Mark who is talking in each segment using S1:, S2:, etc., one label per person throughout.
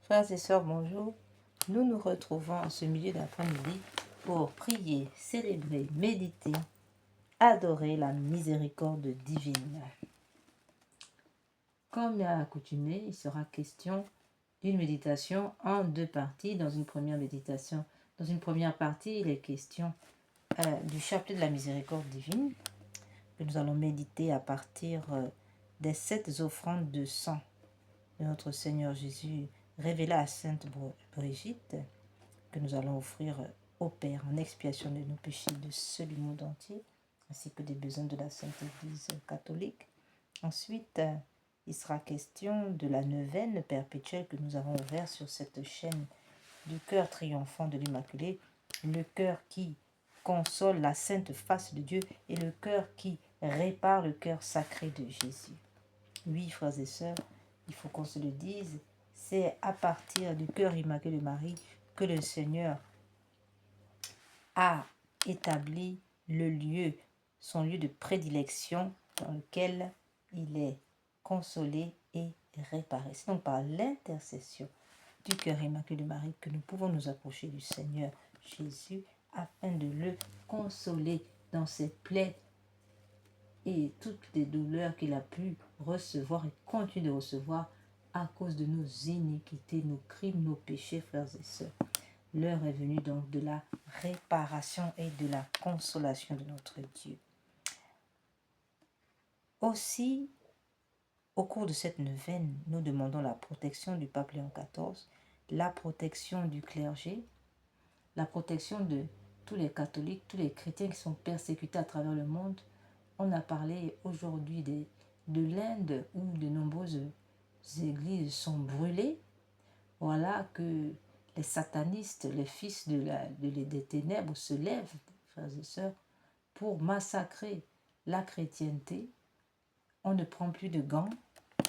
S1: Frères et sœurs, bonjour. Nous nous retrouvons en ce milieu d'après-midi pour prier, célébrer, méditer, adorer la miséricorde divine. Comme à l'accoutumée, il sera question d'une méditation en deux parties. Dans une première partie, il est question du chapelet de la miséricorde divine que nous allons méditer à partir des 7 offrandes de sang de notre Seigneur Jésus révélé à Sainte Brigitte, que nous allons offrir au Père en expiation de nos péchés, de ceux du monde entier, ainsi que des besoins de la Sainte Église catholique. Ensuite, il sera question de la neuvaine perpétuelle que nous avons ouverte sur cette chaîne du cœur triomphant de l'Immaculée, le cœur qui console la sainte face de Dieu et le cœur qui répare le cœur sacré de Jésus. Oui, frères et sœurs, il faut qu'on se le dise, c'est à partir du cœur immaculé de Marie que le Seigneur a établi le lieu, son lieu de prédilection dans lequel il est consolé et réparé. C'est donc par l'intercession du cœur immaculé de Marie que nous pouvons nous approcher du Seigneur Jésus afin de le consoler dans ses plaies et toutes les douleurs qu'il a pu recevoir et continue de recevoir à cause de nos iniquités, nos crimes, nos péchés, frères et sœurs. L'heure est venue donc de la réparation et de la consolation de notre Dieu. Aussi, au cours de cette neuvaine, nous demandons la protection du pape Léon XIV, la protection du clergé, la protection de tous les catholiques, tous les chrétiens qui sont persécutés à travers le monde. On a parlé aujourd'hui de l'Inde où de nombreuses églises sont brûlées. Voilà que les satanistes, les fils des ténèbres se lèvent, frères et sœurs, pour massacrer la chrétienté. On ne prend plus de gants.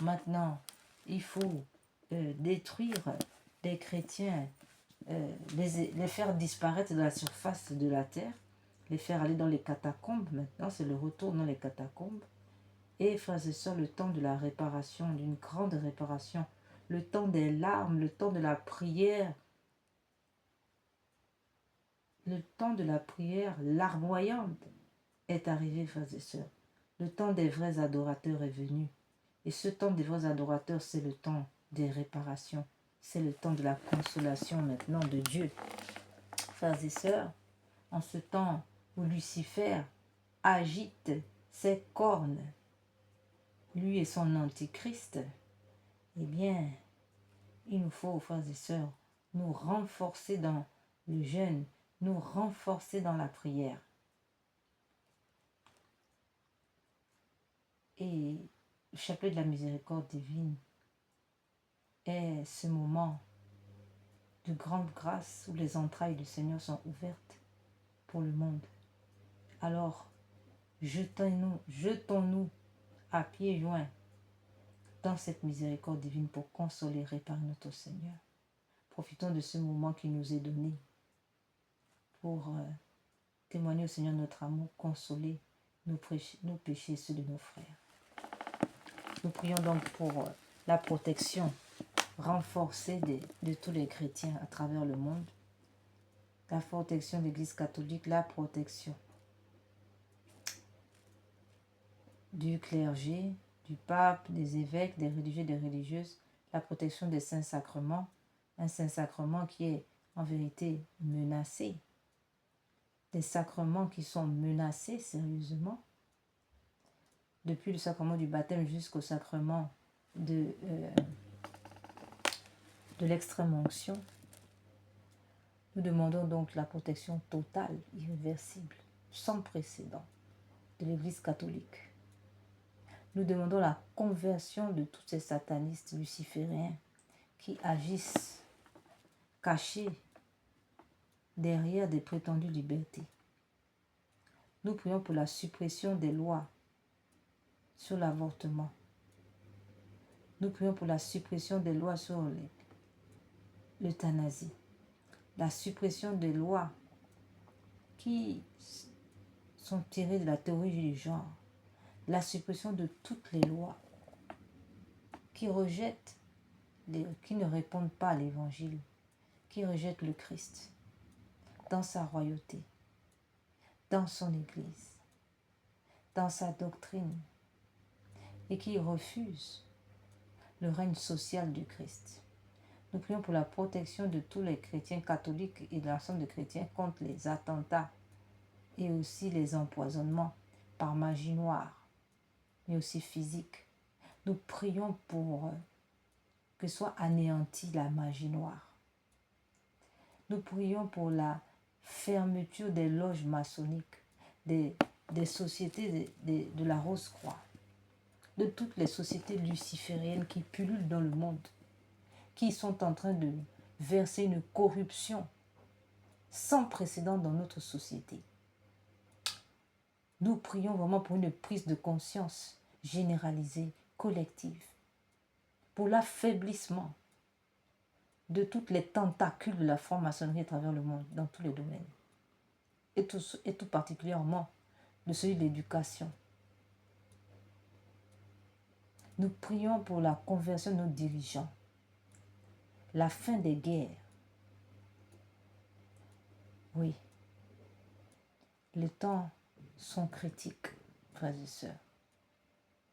S1: Maintenant, il faut détruire les chrétiens, les faire disparaître de la surface de la terre, les faire aller dans les catacombes. Maintenant, c'est le retour dans les catacombes. Et frères et sœurs, le temps de la réparation, d'une grande réparation, le temps des larmes, le temps de la prière, le temps de la prière larmoyante est arrivé, frères et sœurs. Le temps des vrais adorateurs est venu. Et ce temps des vrais adorateurs, c'est le temps des réparations. C'est le temps de la consolation maintenant de Dieu. Frères et sœurs, en ce temps où Lucifer agite ses cornes, lui et son antichrist, eh bien, il nous faut, frères et sœurs, nous renforcer dans le jeûne, nous renforcer dans la prière. Et le chapelet de la miséricorde divine est ce moment de grande grâce où les entrailles du Seigneur sont ouvertes pour le monde. Alors, jetons-nous à pieds joints dans cette miséricorde divine pour consoler et réparer notre Seigneur. Profitons de ce moment qui nous est donné pour témoigner au Seigneur notre amour, consoler nos péchés et ceux de nos frères. Nous prions donc pour la protection renforcée de tous les chrétiens à travers le monde, la protection de l'Église catholique, la protection du clergé, du pape, des évêques, des religieux, des religieuses, la protection des saints sacrements, un saint sacrement qui est en vérité menacé, des sacrements qui sont menacés sérieusement, depuis le sacrement du baptême jusqu'au sacrement de l'extrême onction. Nous demandons donc la protection totale, irréversible, sans précédent de l'Église catholique. Nous demandons la conversion de tous ces satanistes lucifériens qui agissent cachés derrière des prétendues libertés. Nous prions pour la suppression des lois sur l'avortement. Nous prions pour la suppression des lois sur l'euthanasie. La suppression des lois qui sont tirées de la théorie du genre. La suppression de toutes les lois qui rejettent qui ne répondent pas à l'évangile, qui rejettent le Christ dans sa royauté, dans son Église, dans sa doctrine, et qui refusent le règne social du Christ. Nous prions pour la protection de tous les chrétiens catholiques et de l'ensemble des chrétiens contre les attentats et aussi les empoisonnements par magie noire, mais aussi physique. Nous prions pour que soit anéantie la magie noire. Nous prions pour la fermeture des loges maçonniques, des sociétés de la Rose-Croix, de toutes les sociétés lucifériennes qui pullulent dans le monde, qui sont en train de verser une corruption sans précédent dans notre société. Nous prions vraiment pour une prise de conscience généralisée, collective, pour l'affaiblissement de toutes les tentacules de la franc-maçonnerie à travers le monde, dans tous les domaines, et tout particulièrement de celui de l'éducation. Nous prions pour la conversion de nos dirigeants, la fin des guerres. Oui, les temps sont critiques, frères et sœurs,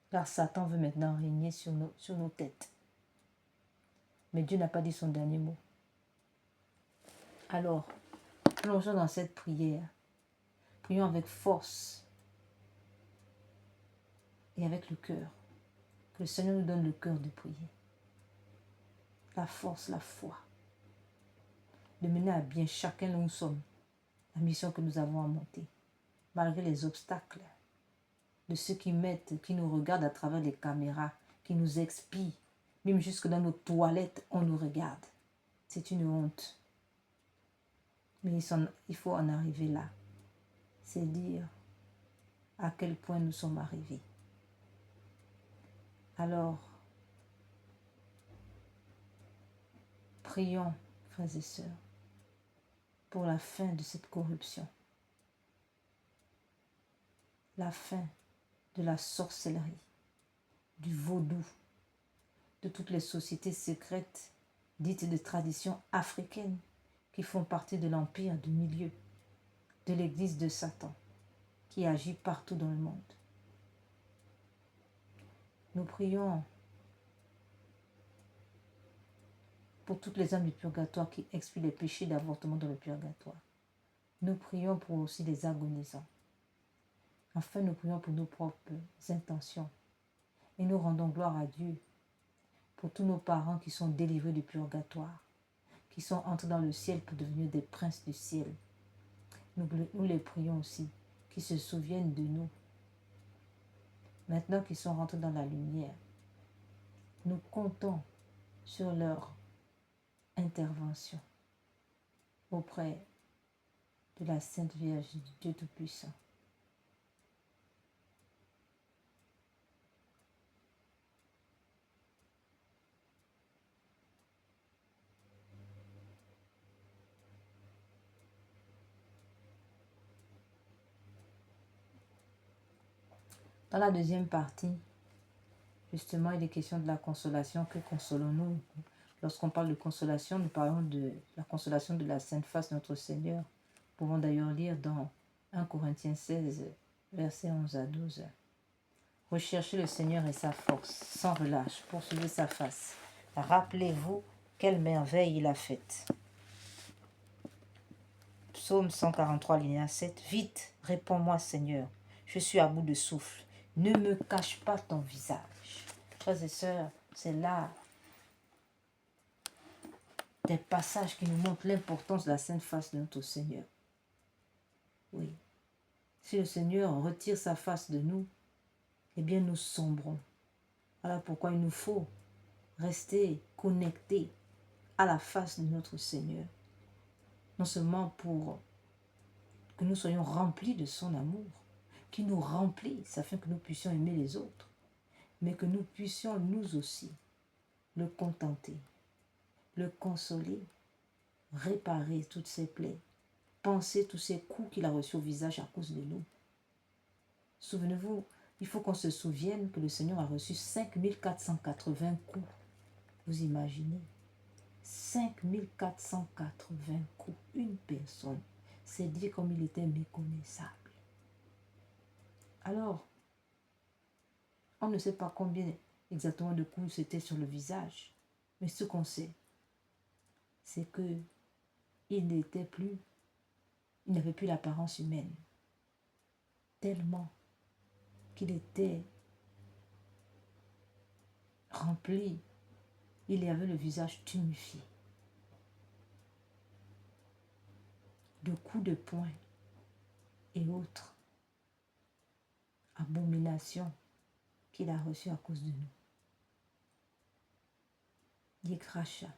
S1: car Satan veut maintenant régner sur nos têtes. Mais Dieu n'a pas dit son dernier mot. Alors, plongeons dans cette prière. Prions avec force et avec le cœur. Que le Seigneur nous donne le cœur de prier. La force, la foi. De mener à bien chacun où nous sommes. La mission que nous avons à monter. Malgré les obstacles de ceux qui nous regardent à travers les caméras, qui nous expient. Même jusque dans nos toilettes, on nous regarde. C'est une honte. Mais il faut en arriver là. C'est dire à quel point nous sommes arrivés. Alors, prions, frères et sœurs, pour la fin de cette corruption. La fin de la sorcellerie, du vaudou, de toutes les sociétés secrètes dites de tradition africaine qui font partie de l'empire du milieu, de l'église de Satan, qui agit partout dans le monde. Nous prions pour toutes les âmes du purgatoire qui expient les péchés d'avortement dans le purgatoire. Nous prions pour aussi les agonisants. Enfin, nous prions pour nos propres intentions. Et nous rendons gloire à Dieu pour tous nos parents qui sont délivrés du purgatoire, qui sont entrés dans le ciel pour devenir des princes du ciel. Nous les prions aussi, qu'ils se souviennent de nous. Maintenant qu'ils sont rentrés dans la lumière, nous comptons sur leur intervention auprès de la Sainte Vierge du Dieu Tout-Puissant. Dans la deuxième partie, justement, il est question de la consolation. Que consolons-nous? Lorsqu'on parle de consolation, nous parlons de la consolation de la Sainte Face de notre Seigneur. Nous pouvons d'ailleurs lire dans 1 Corinthiens 16, versets 11 à 12. Recherchez le Seigneur et sa force, sans relâche, poursuivez sa face. Rappelez-vous quelle merveille il a faite. Psaume 143, alinéa 7. Vite, réponds-moi, Seigneur. Je suis à bout de souffle. Ne me cache pas ton visage. Frères et sœurs, c'est là des passages qui nous montrent l'importance de la sainte face de notre Seigneur. Oui. Si le Seigneur retire sa face de nous, eh bien nous sombrons. Voilà pourquoi il nous faut rester connectés à la face de notre Seigneur. Non seulement pour que nous soyons remplis de son amour, qui nous remplisse afin que nous puissions aimer les autres, mais que nous puissions nous aussi le contenter, le consoler, réparer toutes ses plaies, penser tous ces coups qu'il a reçus au visage à cause de nous. Souvenez-vous, il faut qu'on se souvienne que le Seigneur a reçu 5480 coups Vous imaginez 5480 coups, une personne. C'est dit comme il était méconnaissable. Alors, on ne sait pas combien exactement de coups c'était sur le visage. Mais ce qu'on sait, c'est que il n'avait plus l'apparence humaine. Tellement qu'il était rempli, il y avait le visage tuméfié. De coups de poing et autres abominations qu'il a reçues à cause de nous. Des crachats,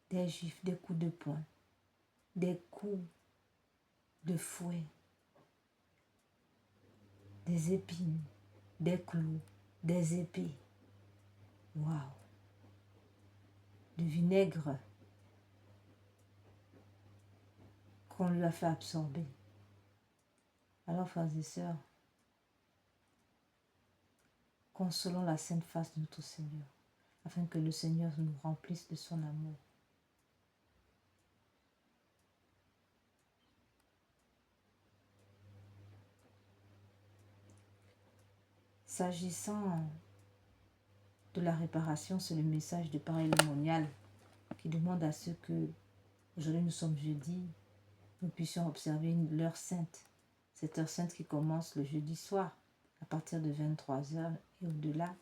S1: des gifles, des coups de poing, des coups de fouet, des épines, des clous, des épées. Waouh! Du vinaigre qu'on lui a fait absorber. Alors, frères et sœurs, consolons la sainte face de notre Seigneur, afin que le Seigneur nous remplisse de son amour. S'agissant de la réparation, c'est le message de Paray-le-Monial qui demande à ce que, aujourd'hui nous sommes jeudi, nous puissions observer l'heure sainte. Cette heure sainte qui commence le jeudi soir, à partir de 23h et au-delà,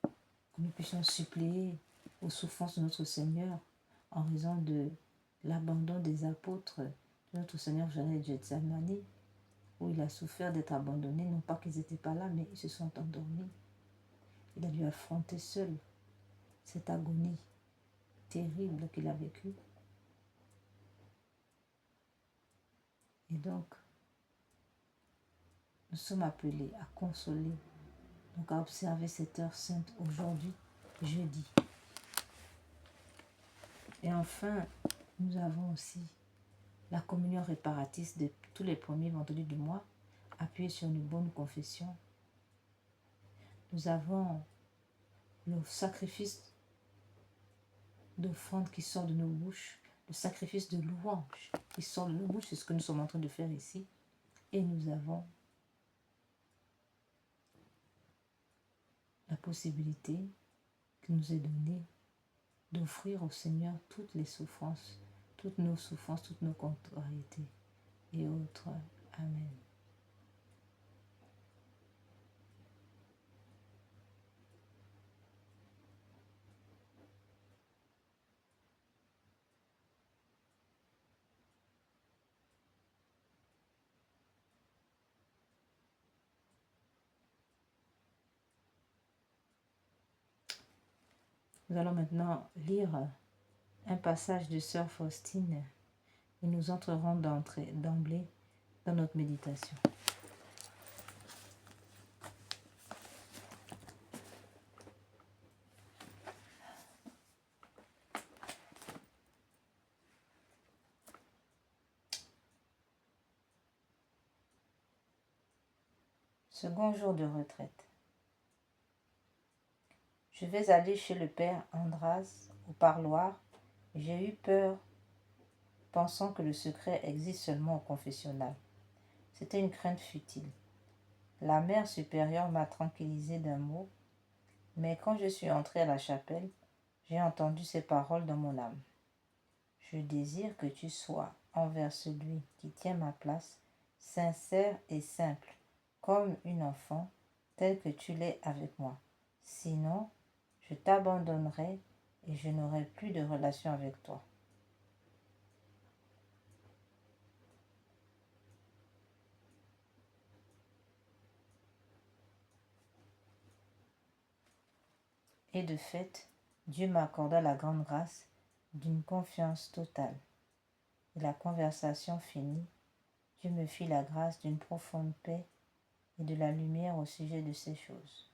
S1: que nous puissions suppléer aux souffrances de notre Seigneur en raison de l'abandon des apôtres de notre Seigneur au jardin de Gethsemane, où il a souffert d'être abandonné, non pas qu'ils n'étaient pas là, mais ils se sont endormis. Il a dû affronter seul cette agonie terrible qu'il a vécue. Et donc, nous sommes appelés à consoler, donc à observer cette heure sainte aujourd'hui, jeudi. Et enfin, nous avons aussi la communion réparatrice de tous les premiers vendredis du mois, appuyée sur une bonne confession. Nous avons le sacrifice d'offrande qui sort de nos bouches, le sacrifice de louange qui sort de nos bouches, c'est ce que nous sommes en train de faire ici. Et nous avons la possibilité qui nous est donnée d'offrir au Seigneur toutes les souffrances, toutes nos souffrances, toutes nos contrariétés et autres. Amen. Nous allons maintenant lire un passage de Sœur Faustine et nous entrerons d'emblée dans notre méditation. Second jour de retraite. Je vais aller chez le père Andras au parloir. J'ai eu peur, pensant que le secret existe seulement au confessionnal. C'était une crainte futile. La mère supérieure m'a tranquillisé d'un mot, mais quand je suis entrée à la chapelle, j'ai entendu ces paroles dans mon âme. Je désire que tu sois, envers celui qui tient ma place, sincère et simple, comme une enfant, telle que tu l'es avec moi. Sinon, je t'abandonnerai et je n'aurai plus de relation avec toi. Et de fait, Dieu m'accorda la grande grâce d'une confiance totale. Et la conversation finie, Dieu me fit la grâce d'une profonde paix et de la lumière au sujet de ces choses.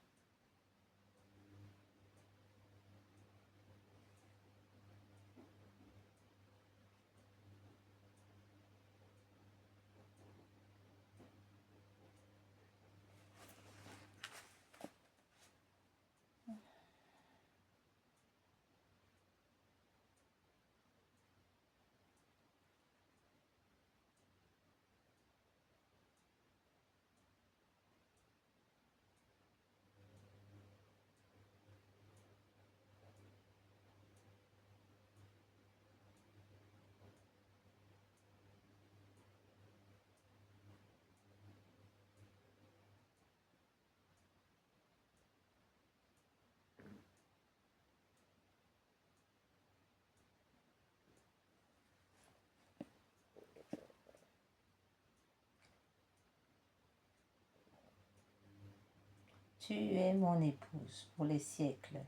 S1: Tu es mon épouse pour les siècles.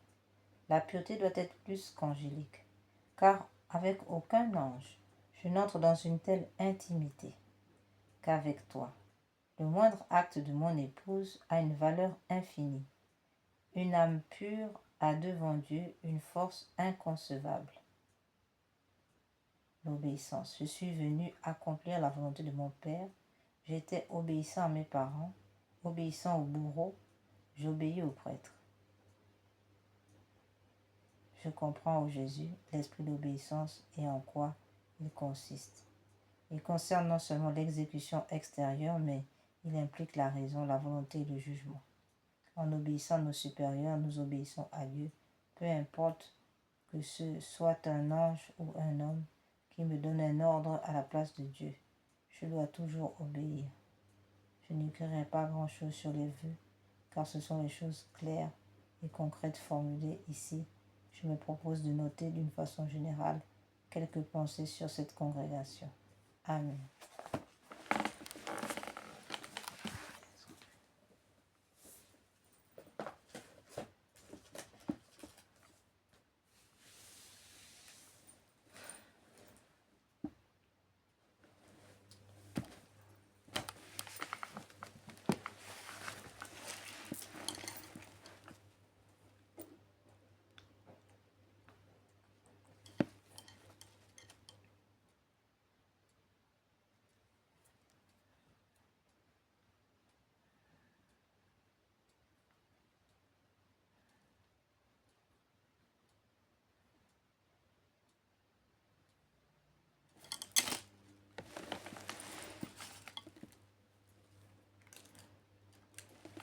S1: La pureté doit être plus qu'angélique, car avec aucun ange, je n'entre dans une telle intimité qu'avec toi. Le moindre acte de mon épouse a une valeur infinie. Une âme pure a devant Dieu une force inconcevable. L'obéissance. Je suis venu accomplir la volonté de mon Père. J'étais obéissant à mes parents, obéissant au bourreau, j'obéis au prêtre. Je comprends au Jésus l'esprit d'obéissance et en quoi il consiste. Il concerne non seulement l'exécution extérieure, mais il implique la raison, la volonté et le jugement. En obéissant à nos supérieurs, nous obéissons à Dieu, peu importe que ce soit un ange ou un homme qui me donne un ordre à la place de Dieu. Je dois toujours obéir. Je n'écrirai pas grand-chose sur les vœux, car ce sont les choses claires et concrètes formulées ici. Je me propose de noter d'une façon générale quelques pensées sur cette congrégation. Amen.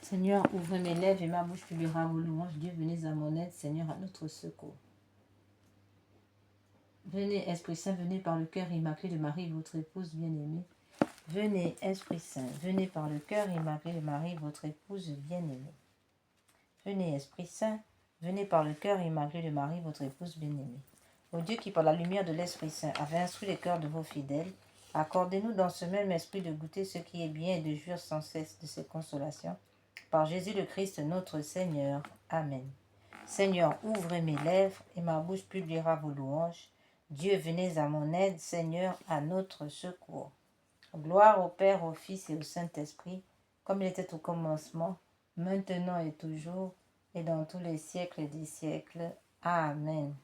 S1: Seigneur, ouvre mes lèvres et ma bouche publiera vos louanges. Dieu, venez à mon aide, Seigneur, à notre secours. Venez, Esprit Saint, venez par le cœur immaculé de Marie, votre épouse bien-aimée. Venez, Esprit Saint, venez par le cœur immaculé de Marie, votre épouse bien-aimée. Venez, Esprit Saint, venez par le cœur immaculé de Marie, votre épouse bien-aimée. Ô Dieu qui, par la lumière de l'Esprit Saint, avait instruit les cœurs de vos fidèles, accordez-nous dans ce même esprit de goûter ce qui est bien et de jouir sans cesse de ses consolations. Par Jésus le Christ, notre Seigneur. Amen. Seigneur, ouvrez mes lèvres et ma bouche publiera vos louanges. Dieu, venez à mon aide, Seigneur, à notre secours. Gloire au Père, au Fils et au Saint-Esprit, comme il était au commencement, maintenant et toujours, et dans tous les siècles des siècles. Amen.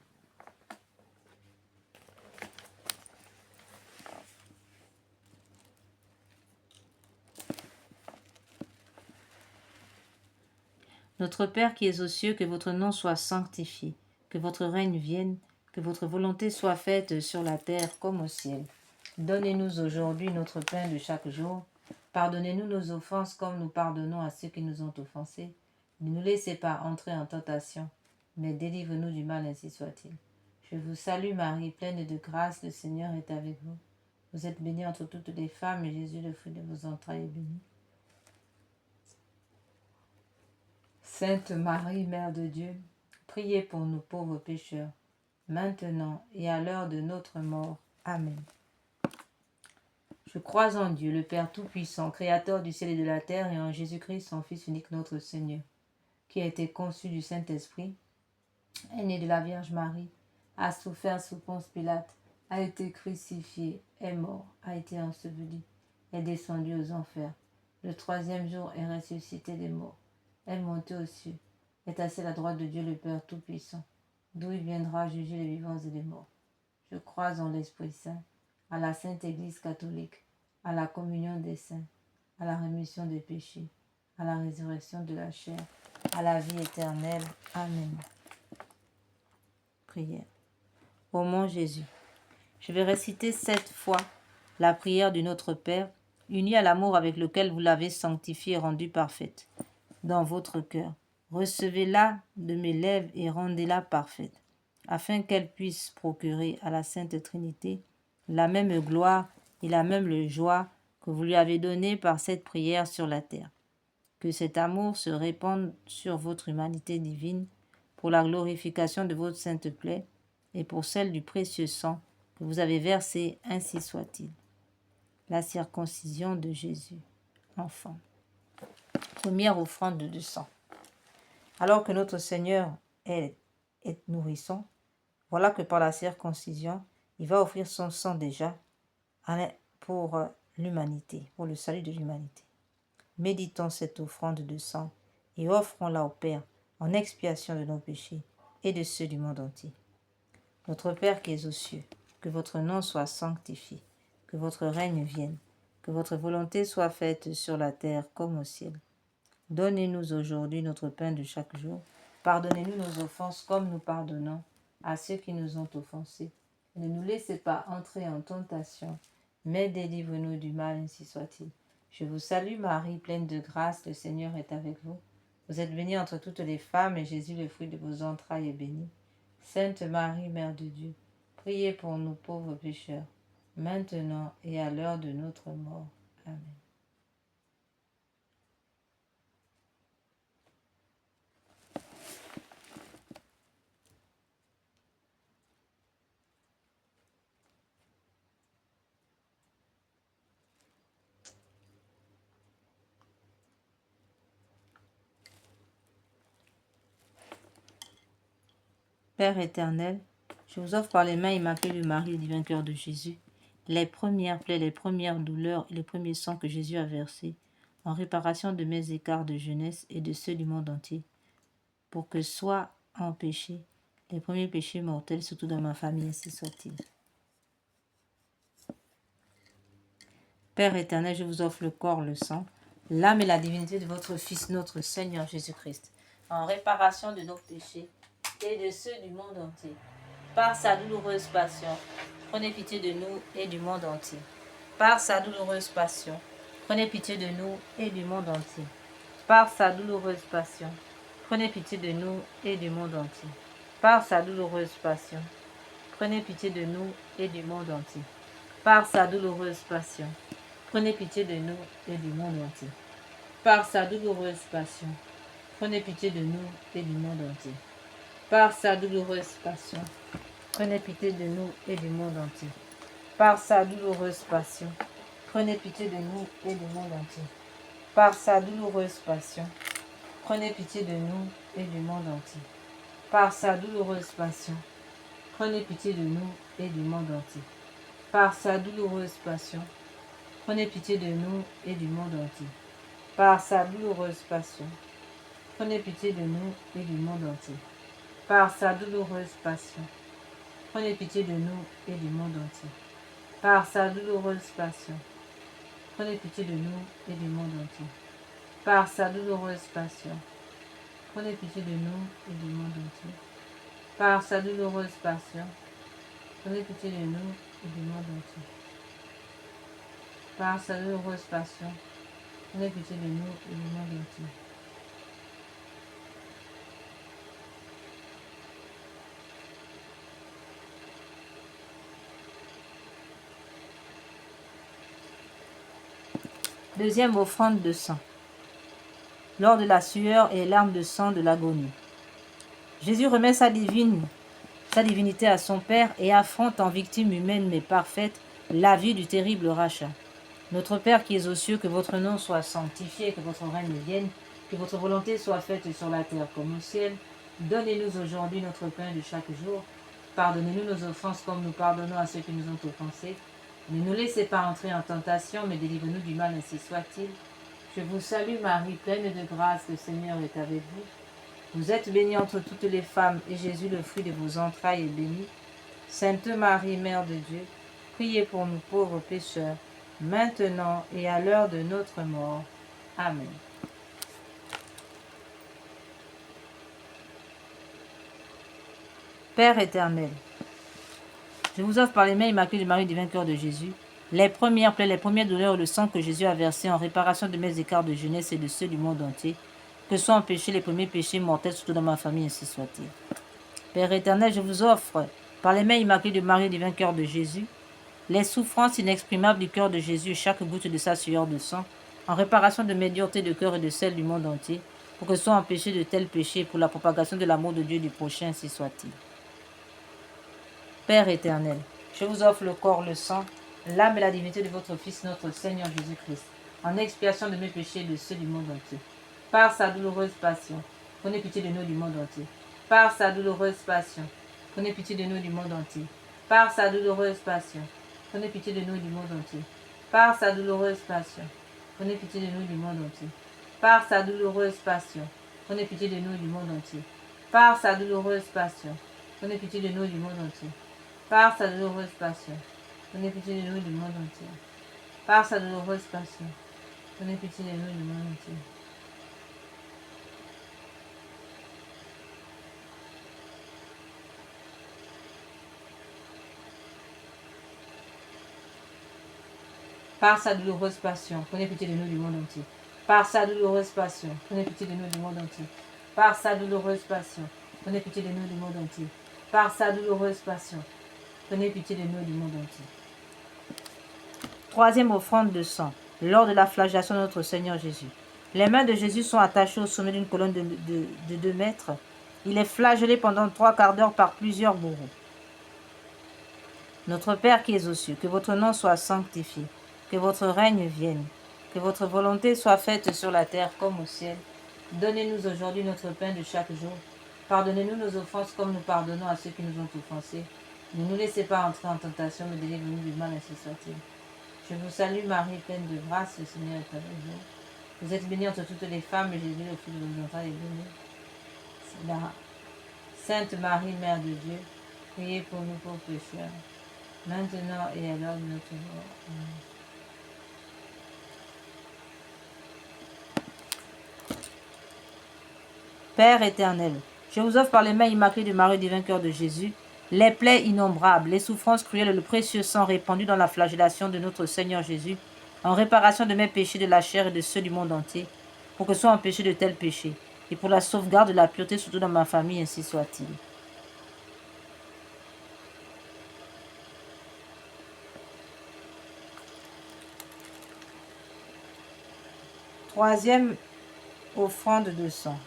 S1: Notre Père qui es aux cieux, que votre nom soit sanctifié, que votre règne vienne, que votre volonté soit faite sur la terre comme au ciel. Donnez-nous aujourd'hui notre pain de chaque jour. Pardonnez-nous nos offenses comme nous pardonnons à ceux qui nous ont offensés. Ne nous laissez pas entrer en tentation, mais délivre-nous du mal, ainsi soit-il. Je vous salue Marie, pleine de grâce, le Seigneur est avec vous. Vous êtes bénie entre toutes les femmes, et Jésus, le fruit de vos entrailles, est béni. Sainte Marie, Mère de Dieu, priez pour nous pauvres pécheurs, maintenant et à l'heure de notre mort. Amen. Je crois en Dieu, le Père Tout-Puissant, Créateur du ciel et de la terre, et en Jésus-Christ, son Fils unique, notre Seigneur, qui a été conçu du Saint-Esprit, est né de la Vierge Marie, a souffert sous Ponce Pilate, a été crucifié, est mort, a été enseveli, est descendu aux enfers. Le troisième jour est ressuscité des morts, est monté aux cieux, est assis à la droite de Dieu le Père Tout-Puissant, d'où il viendra juger les vivants et les morts. Je crois en l'Esprit Saint, à la Sainte Église catholique, à la communion des saints, à la rémission des péchés, à la résurrection de la chair, à la vie éternelle. Amen. Prière. Ô mon Jésus, je vais réciter 7 fois la prière du Notre Père, unie à l'amour avec lequel vous l'avez sanctifiée et rendue parfaite dans votre cœur. Recevez-la de mes lèvres et rendez-la parfaite, afin qu'elle puisse procurer à la Sainte Trinité la même gloire et la même joie que vous lui avez donnée par cette prière sur la terre. Que cet amour se répande sur votre humanité divine pour la glorification de votre sainte plaie et pour celle du précieux sang que vous avez versé, ainsi soit-il. La circoncision de Jésus, enfant. Première offrande de sang. Alors que notre Seigneur est nourrisson, voilà que par la circoncision, il va offrir son sang déjà pour l'humanité, pour le salut de l'humanité. Méditons cette offrande de sang et offrons-la au Père en expiation de nos péchés et de ceux du monde entier. Notre Père qui es aux cieux, que votre nom soit sanctifié, que votre règne vienne, que votre volonté soit faite sur la terre comme au ciel. Donnez-nous aujourd'hui notre pain de chaque jour. Pardonnez-nous nos offenses comme nous pardonnons à ceux qui nous ont offensés. Ne nous laissez pas entrer en tentation, mais délivre-nous du mal, ainsi soit-il. Je vous salue Marie, pleine de grâce, le Seigneur est avec vous. Vous êtes bénie entre toutes les femmes, et Jésus, le fruit de vos entrailles, est béni. Sainte Marie, Mère de Dieu, priez pour nous pauvres pécheurs, maintenant et à l'heure de notre mort. Amen. Père éternel, je vous offre par les mains immaculées de Marie, le divin cœur de Jésus, les premières plaies, les premières douleurs et les premiers sangs que Jésus a versés en réparation de mes écarts de jeunesse et de ceux du monde entier, pour que soient empêchés les premiers péchés mortels, surtout dans ma famille, ainsi soit-il. Père éternel, je vous offre le corps, le sang, l'âme et la divinité de votre Fils, notre Seigneur Jésus-Christ, en réparation de nos péchés et de ceux du monde entier. Par sa douloureuse passion, prenez pitié de nous et du monde entier. Par sa douloureuse passion, prenez pitié de nous et du monde entier. Par sa douloureuse passion, prenez pitié de nous et du monde entier. Par sa douloureuse passion, prenez pitié de nous et du monde entier. Par sa douloureuse passion, prenez pitié de nous et du monde entier. Par sa douloureuse passion, prenez pitié de nous et du monde entier. Par sa douloureuse passion, prenez pitié de nous et du monde entier. Par sa douloureuse passion, prenez pitié de nous et du monde entier. Par sa douloureuse passion, prenez pitié de nous et du monde entier. Par sa douloureuse passion, prenez pitié de nous et du monde entier. Par sa douloureuse passion, prenez pitié de nous et du monde entier. Par sa douloureuse passion, prenez pitié de nous et du monde entier. Par sa douloureuse passion, prenez pitié de nous et du monde entier. Par sa douloureuse passion, prenez pitié de nous et du monde entier. Par sa douloureuse passion, prenez pitié de nous et du monde entier. Par sa douloureuse passion, prenez pitié de nous et du monde entier. Par sa douloureuse passion, prenez pitié de nous et du monde entier. Deuxième offrande de sang. Lors de la sueur et les larmes de sang de l'agonie, Jésus remet sa divinité à son Père et affronte en victime humaine mais parfaite la vie du terrible rachat. Notre Père qui es aux cieux, que votre nom soit sanctifié, que votre règne vienne, que votre volonté soit faite sur la terre comme au ciel. Donnez-nous aujourd'hui notre pain de chaque jour. Pardonnez-nous nos offenses comme nous pardonnons à ceux qui nous ont offensés. Ne nous laissez pas entrer en tentation, mais délivrez-nous du mal, ainsi soit-il. Je vous salue Marie, pleine de grâce, le Seigneur est avec vous. Vous êtes bénie entre toutes les femmes, et Jésus, le fruit de vos entrailles, est béni. Sainte Marie, Mère de Dieu, priez pour nous pauvres pécheurs, maintenant et à l'heure de notre mort. Amen. Père éternel, je vous offre par les mains immaculées de Marie, divin cœur de Jésus, les premières plaies, les premières douleurs et le sang que Jésus a versé en réparation de mes écarts de jeunesse et de ceux du monde entier, que soient empêchés les premiers péchés mortels, surtout dans ma famille, ainsi soit-il. Père éternel, je vous offre par les mains immaculées de Marie, divin cœur de Jésus, les souffrances inexprimables du cœur de Jésus et chaque goutte de sa sueur de sang, en réparation de mes duretés de cœur et de celles du monde entier, pour que soient empêchés de tels péchés pour la propagation de l'amour de Dieu du prochain, ainsi soit-il. Père éternel, je vous offre le corps, le sang, l'âme et la divinité de votre Fils, notre Seigneur Jésus-Christ, en expiation de mes péchés et de ceux du monde entier. Par sa douloureuse passion, prenez pitié de nous du monde entier. Par sa douloureuse passion, prenez pitié de nous du monde entier. Par sa douloureuse passion, prenez pitié de nous du monde entier. Par sa douloureuse passion, prenez pitié de nous du monde entier. Par sa douloureuse passion, prenez pitié de nous du monde entier. Par sa douloureuse passion, prenez pitié de nous du monde entier. Par sa douloureuse passion, prenez pitié de nous du monde entier. Par sa douloureuse passion, prenez pitié de nous du monde entier. Par sa douloureuse passion, prenez pitié de nous du monde entier. Par sa douloureuse passion, prenez pitié de nous du monde entier. Par sa douloureuse passion, prenez pitié de nous du monde entier. Par sa douloureuse passion, prenez pitié de nous du monde entier. Troisième offrande de sang, lors de la flagellation de notre Seigneur Jésus. Les mains de Jésus sont attachées au sommet d'une colonne de 2 mètres. Il est flagellé pendant 3 quarts d'heure par plusieurs bourreaux. Notre Père qui es aux cieux, que votre nom soit sanctifié, que votre règne vienne, que votre volonté soit faite sur la terre comme au ciel. Donnez-nous aujourd'hui notre pain de chaque jour. Pardonnez-nous nos offenses comme nous pardonnons à ceux qui nous ont offensés. Ne nous laissez pas entrer en tentation, mais délivrez-nous du mal, ainsi soit-il. Je vous salue Marie, pleine de grâce, le Seigneur est avec vous. Vous êtes bénie entre toutes les femmes, et Jésus, le fruit de vos entrailles, est béni. C'est la Sainte Marie, Mère de Dieu, priez pour nous pauvres pécheurs, maintenant et à l'heure de notre mort. Amen. Père éternel, je vous offre par les mains immaculées de Marie, du vainqueur de Jésus, les plaies innombrables, les souffrances cruelles et le précieux sang répandu dans la flagellation de notre Seigneur Jésus, en réparation de mes péchés de la chair et de ceux du monde entier, pour que soient empêchés de tels péchés, et pour la sauvegarde de la pureté, surtout dans ma famille, ainsi soit-il. Troisième offrande de sang.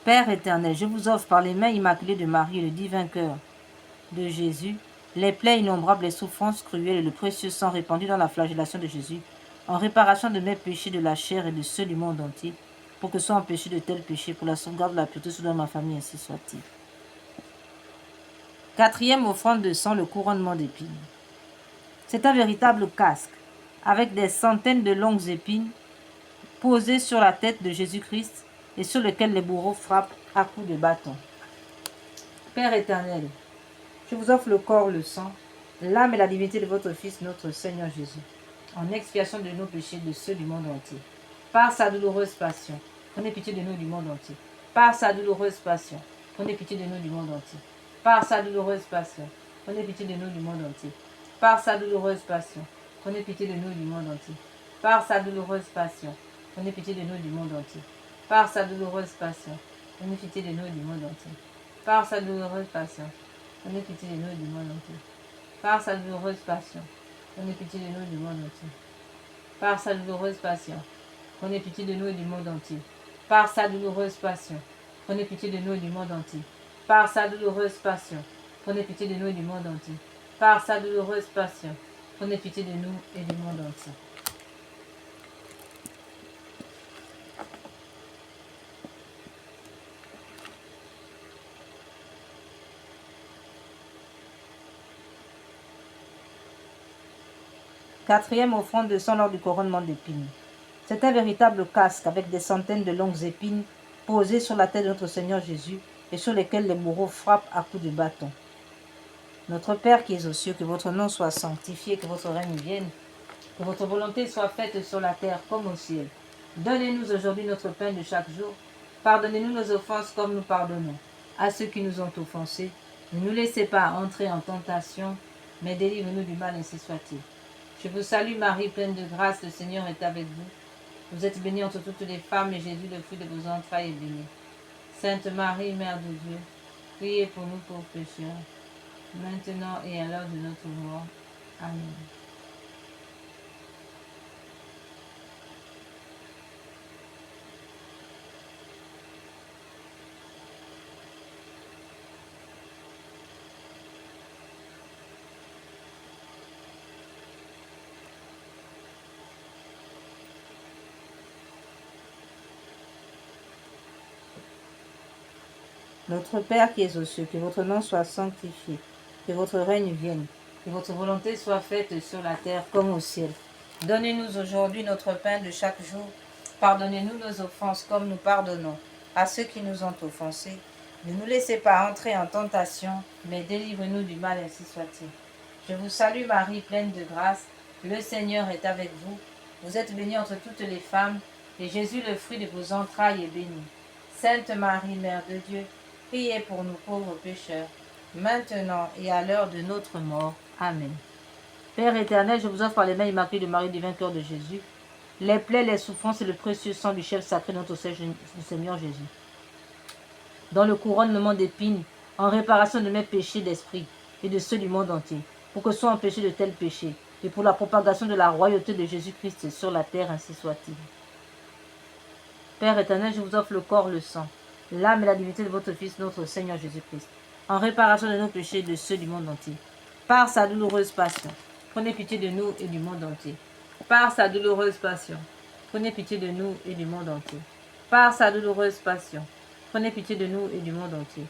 S1: Père éternel, je vous offre par les mains immaculées de Marie et le divin cœur de Jésus, les plaies innombrables, les souffrances cruelles et le précieux sang répandu dans la flagellation de Jésus, en réparation de mes péchés de la chair et de ceux du monde entier, pour que soient empêchés de tels péchés, pour la sauvegarde de la pureté sous dans ma famille, ainsi soit-il. Quatrième offrande de sang, le couronnement d'épines. C'est un véritable casque, avec des centaines de longues épines posées sur la tête de Jésus-Christ et sur lequel les bourreaux frappent à coups de bâton. Père éternel, je vous offre le corps, le sang, l'âme et la divinité de votre Fils, notre Seigneur Jésus, en expiation de nos péchés, de ceux du monde entier. Par sa douloureuse passion, prenez pitié de nous du monde entier. Par sa douloureuse passion, prenez pitié de nous du monde entier. Par sa douloureuse passion, prenez pitié de nous du monde entier. Par sa douloureuse passion, prenez pitié de nous du monde entier. Par sa douloureuse passion, prenez pitié de nous du monde entier. Par sa douloureuse passion, prenez pitié de nous du monde entier. Par sa douloureuse passion, prenez pitié de nous du monde entier. Par sa douloureuse passion, prenez pitié de nous du monde entier. Par sa douloureuse passion, prenez pitié de nous du monde entier. Par sa douloureuse passion, prenez pitié de nous du monde entier. Par sa douloureuse passion, prenez pitié de nous du monde entier. Par sa douloureuse passion, prenez pitié de nous et du monde entier. Quatrième offrande de sang lors du couronnement d'épines. C'est un véritable casque avec des centaines de longues épines posées sur la tête de notre Seigneur Jésus et sur lesquelles les bourreaux frappent à coups de bâton. Notre Père qui es aux cieux, que votre nom soit sanctifié, que votre règne vienne, que votre volonté soit faite sur la terre comme au ciel. Donnez-nous aujourd'hui notre pain de chaque jour. Pardonnez-nous nos offenses comme nous pardonnons à ceux qui nous ont offensés. Ne nous laissez pas entrer en tentation, mais délivre-nous du mal, ainsi soit-il. Je vous salue Marie, pleine de grâce, le Seigneur est avec vous. Vous êtes bénie entre toutes les femmes, et Jésus, le fruit de vos entrailles, est béni. Sainte Marie, Mère de Dieu, priez pour nous pauvres pécheurs, maintenant et à l'heure de notre mort. Amen. Notre Père qui es aux cieux, que votre nom soit sanctifié, que votre règne vienne, que votre volonté soit faite sur la terre comme au ciel. Donnez-nous aujourd'hui notre pain de chaque jour. Pardonnez-nous nos offenses comme nous pardonnons à ceux qui nous ont offensés. Ne nous laissez pas entrer en tentation, mais délivre-nous du mal, ainsi soit-il. Je vous salue Marie, pleine de grâce. Le Seigneur est avec vous. Vous êtes bénie entre toutes les femmes, et Jésus, le fruit de vos entrailles, est béni. Sainte Marie, Mère de Dieu, priez pour nous pauvres pécheurs, maintenant et à l'heure de notre mort. Amen. Père éternel, je vous offre par les mains immaculées de Marie, divin cœur de Jésus, les plaies, les souffrances et le précieux sang du chef sacré de notre Seigneur Jésus. Dans le couronnement d'épines, en réparation de mes péchés d'esprit et de ceux du monde entier, pour que soient empêchés de tels péchés, et pour la propagation de la royauté de Jésus-Christ sur la terre, ainsi soit-il. Père éternel, je vous offre le corps, le sang, l'âme et la divinité de votre Fils, notre Seigneur Jésus-Christ, en réparation de nos péchés et de ceux du monde entier. Par sa douloureuse passion, prenez pitié de nous et du monde entier. Par sa douloureuse passion, prenez pitié de nous et du monde entier. Par sa douloureuse passion, prenez pitié de nous et du monde entier.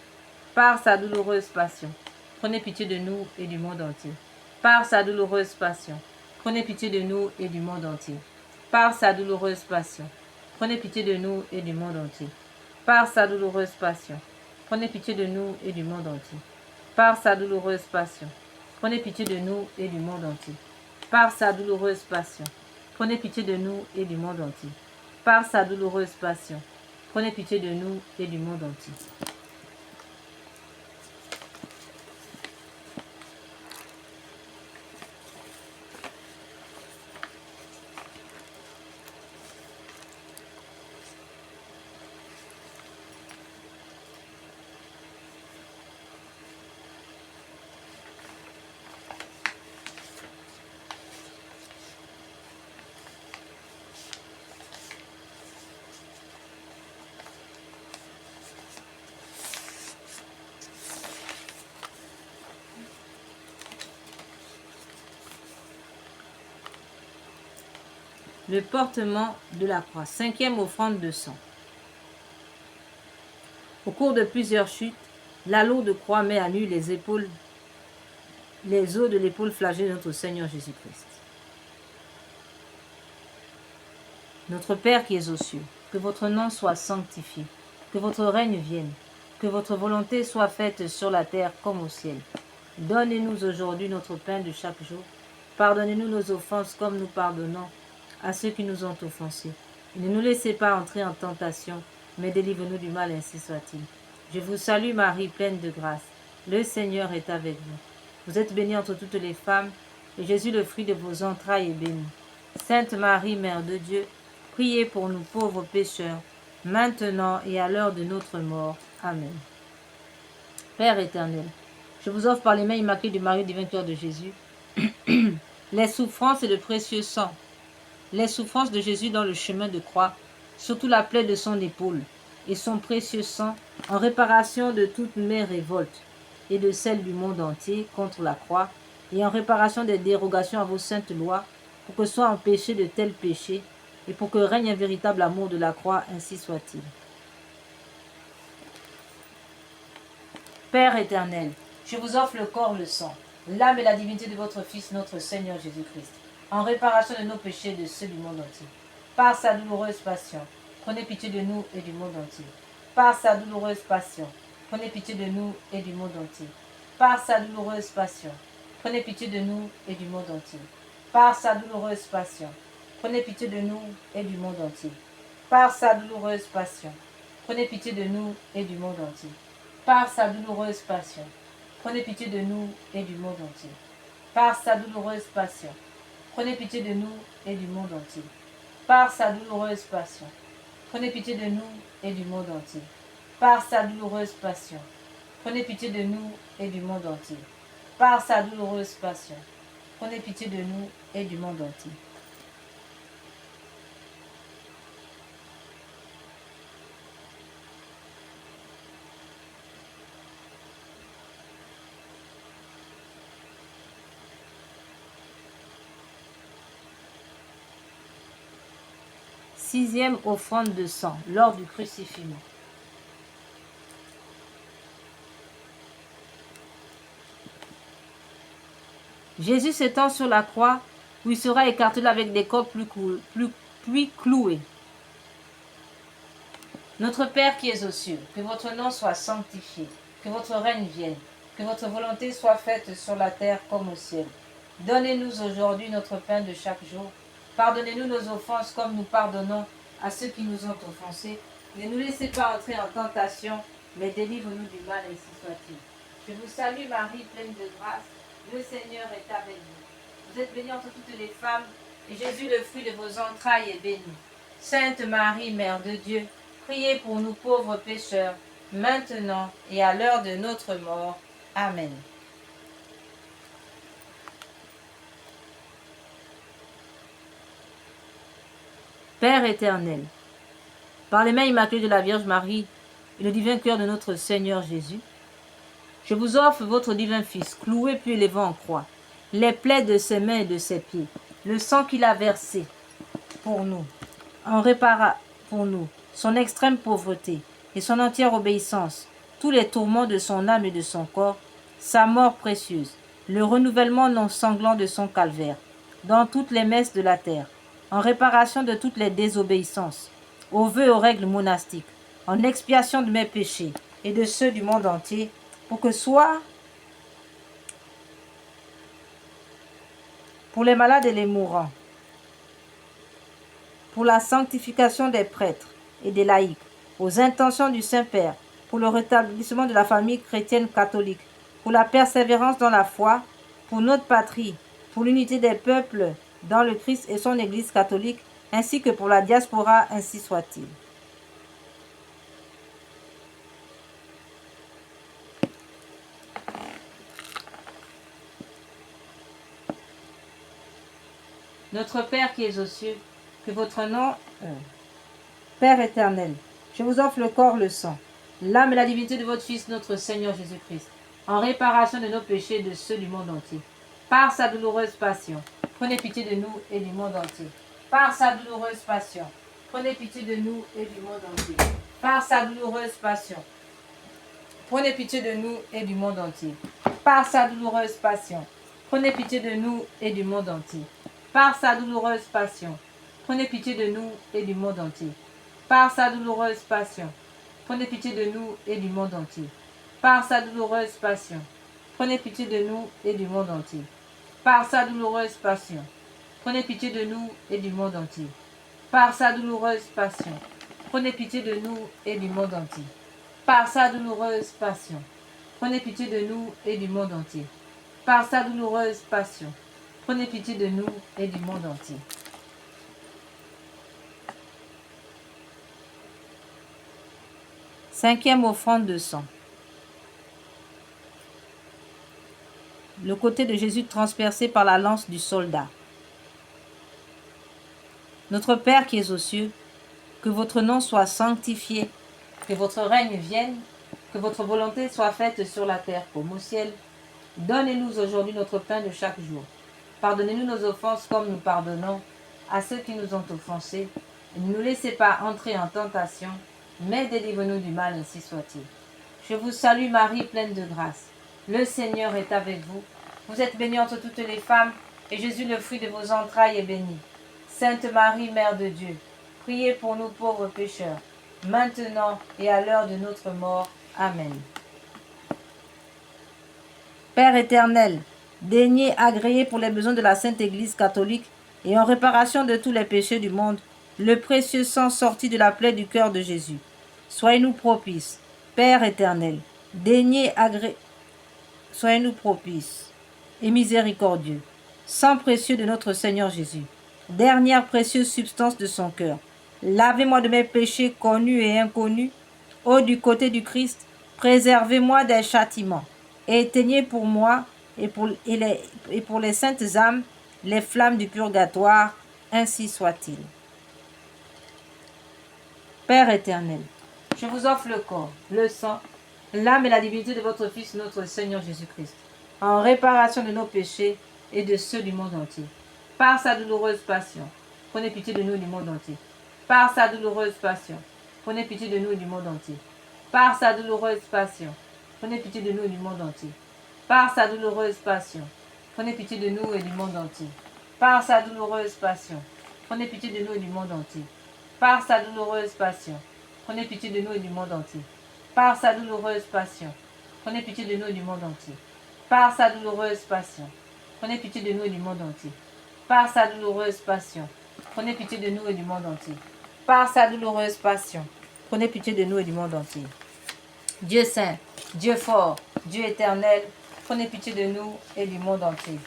S1: Par sa douloureuse passion, prenez pitié de nous et du monde entier. Par sa douloureuse passion, prenez pitié de nous et du monde entier. Par sa douloureuse passion, prenez pitié de nous et du monde entier. Par sa douloureuse passion, prenez pitié de nous et du monde entier. Par sa douloureuse passion, prenez pitié de nous et du monde entier. Par sa douloureuse passion, prenez pitié de nous et du monde entier. Par sa douloureuse passion, prenez pitié de nous et du monde entier. Le portement de la croix. 5e offrande de sang. Au cours de plusieurs chutes, la lourde croix met à nu les os de l'épaule flagellée de notre Seigneur Jésus-Christ. Notre Père qui es aux cieux, que votre nom soit sanctifié, que votre règne vienne, que votre volonté soit faite sur la terre comme au ciel. Donnez-nous aujourd'hui notre pain de chaque jour. Pardonnez-nous nos offenses comme nous pardonnons à ceux qui nous ont offensés. Et ne nous laissez pas entrer en tentation, mais délivre-nous du mal, ainsi soit-il. Je vous salue Marie, pleine de grâce. Le Seigneur est avec vous. Vous êtes bénie entre toutes les femmes, et Jésus, le fruit de vos entrailles, est béni. Sainte Marie, Mère de Dieu, priez pour nous pauvres pécheurs, maintenant et à l'heure de notre mort. Amen. Père éternel, je vous offre par les mains immaculées de Marie, divin cœur de Jésus, les souffrances et le précieux sang, les souffrances de Jésus dans le chemin de croix, surtout la plaie de son épaule, et son précieux sang en réparation de toutes mes révoltes et de celles du monde entier contre la croix, et en réparation des dérogations à vos saintes lois, pour que soient empêchés de tels péchés, et pour que règne un véritable amour de la croix, ainsi soit-il. Père éternel, je vous offre le corps, le sang, l'âme et la divinité de votre Fils, notre Seigneur Jésus-Christ, en réparation de nos péchés et de ceux du monde entier. Par sa douloureuse passion, prenez pitié de nous et du monde entier. Par sa douloureuse passion, prenez pitié de nous et du monde entier. Par sa douloureuse passion, prenez pitié de nous et du monde entier. Par sa douloureuse passion, prenez pitié de nous et du monde entier. Par sa douloureuse passion, prenez pitié de nous et du monde entier. Par sa douloureuse passion, prenez pitié de nous et du monde entier. Par sa douloureuse passion, prenez pitié de nous et du monde entier. Par sa douloureuse passion, prenez pitié de nous et du monde entier. Par sa douloureuse passion, prenez pitié de nous et du monde entier. Par sa douloureuse passion, prenez pitié de nous et du monde entier. Sixième offrande de sang, lors du crucifixion. Jésus s'étend sur la croix, où il sera écartelé avec des cordes puis clouées. Notre Père qui es aux cieux, que votre nom soit sanctifié, que votre règne vienne, que votre volonté soit faite sur la terre comme au ciel. Donnez-nous aujourd'hui notre pain de chaque jour. Pardonnez-nous nos offenses comme nous pardonnons à ceux qui nous ont offensés. Ne nous laissez pas entrer en tentation, mais délivre-nous du mal, ainsi soit-il. Je vous salue Marie, pleine de grâce. Le Seigneur est avec vous. Vous êtes bénie entre toutes les femmes, et Jésus, le fruit de vos entrailles, est béni. Sainte Marie, Mère de Dieu, priez pour nous pauvres pécheurs, maintenant et à l'heure de notre mort. Amen. Père éternel, par les mains immaculées de la Vierge Marie et le divin cœur de notre Seigneur Jésus, je vous offre votre divin Fils, cloué puis élevé en croix, les plaies de ses mains et de ses pieds, le sang qu'il a versé pour nous, pour nous, son extrême pauvreté et son entière obéissance, tous les tourments de son âme et de son corps, sa mort précieuse, le renouvellement non sanglant de son calvaire, dans toutes les messes de la terre, en réparation de toutes les désobéissances, aux vœux et aux règles monastiques, en expiation de mes péchés et de ceux du monde entier, pour que soit pour les malades et les mourants, pour la sanctification des prêtres et des laïcs, aux intentions du Saint-Père, pour le rétablissement de la famille chrétienne catholique, pour la persévérance dans la foi, pour notre patrie, pour l'unité des peuples dans le Christ et son Église catholique, ainsi que pour la diaspora, ainsi soit-il. Notre Père qui es aux cieux, que votre nom... Père éternel, je vous offre le corps, le sang, l'âme et la divinité de votre Fils, notre Seigneur Jésus-Christ, en réparation de nos péchés et de ceux du monde entier. Par sa douloureuse passion, prenez pitié de nous et du monde entier. Par sa douloureuse passion, prenez pitié de nous et du monde entier. Par sa douloureuse passion, prenez pitié de nous et du monde entier. Par sa douloureuse passion, prenez pitié de nous et du monde entier. Par sa douloureuse passion, prenez pitié de nous et du monde entier. Par sa douloureuse passion, prenez pitié de nous et du monde entier. Par sa douloureuse passion, prenez pitié de nous et du monde entier. Par sa douloureuse passion, prenez pitié de nous et du monde entier. Par sa douloureuse passion, prenez pitié de nous et du monde entier. Par sa douloureuse passion, prenez pitié de nous et du monde entier. Par sa douloureuse passion, prenez pitié de nous et du monde entier. Cinquième offrande de sang. Le côté de Jésus transpercé par la lance du soldat. Notre Père qui es aux cieux, que votre nom soit sanctifié, que votre règne vienne, que votre volonté soit faite sur la terre comme au ciel. Donnez-nous aujourd'hui notre pain de chaque jour. Pardonnez-nous nos offenses comme nous pardonnons à ceux qui nous ont offensés. Et ne nous laissez pas entrer en tentation, mais délivre-nous du mal, ainsi soit-il. Je vous salue Marie, pleine de grâce. Le Seigneur est avec vous. Vous êtes bénie entre toutes les femmes, et Jésus, le fruit de vos entrailles, est béni. Sainte Marie, Mère de Dieu, priez pour nous pauvres pécheurs, maintenant et à l'heure de notre mort. Amen. Père éternel, daignez agréer pour les besoins de la Sainte Église catholique et en réparation de tous les péchés du monde, le précieux sang sorti de la plaie du cœur de Jésus. Soyez-nous propices. Père éternel, daignez agréer. Soyez-nous propices et miséricordieux. Sang précieux de notre Seigneur Jésus, dernière précieuse substance de son cœur, lavez-moi de mes péchés connus et inconnus. Ô du côté du Christ, préservez-moi des châtiments. Et éteignez pour moi et pour les saintes âmes les flammes du purgatoire, ainsi soit-il. Père éternel, je vous offre le corps, le sang, l'âme et la divinité de votre Fils, notre Seigneur Jésus-Christ, en réparation de nos péchés et de ceux du monde entier. Par sa douloureuse passion, prenez pitié de nous et du monde entier. Par sa douloureuse passion, prenez pitié de nous et du monde entier. Par sa douloureuse passion, prenez pitié de nous et du monde entier. Par sa douloureuse passion, prenez pitié de nous et du monde entier. Par sa douloureuse passion, prenez pitié de nous et du monde entier. Par sa douloureuse passion, prenez pitié de nous et du monde entier. Par sa douloureuse passion, prenez pitié de nous et du monde entier. Par sa douloureuse passion, prenez pitié de nous et du monde entier. Par sa douloureuse passion, prenez pitié de nous et du monde entier. Par sa douloureuse passion, prenez pitié de nous et du monde entier. Dieu saint, Dieu fort, Dieu éternel, prenez pitié de nous et du monde entier.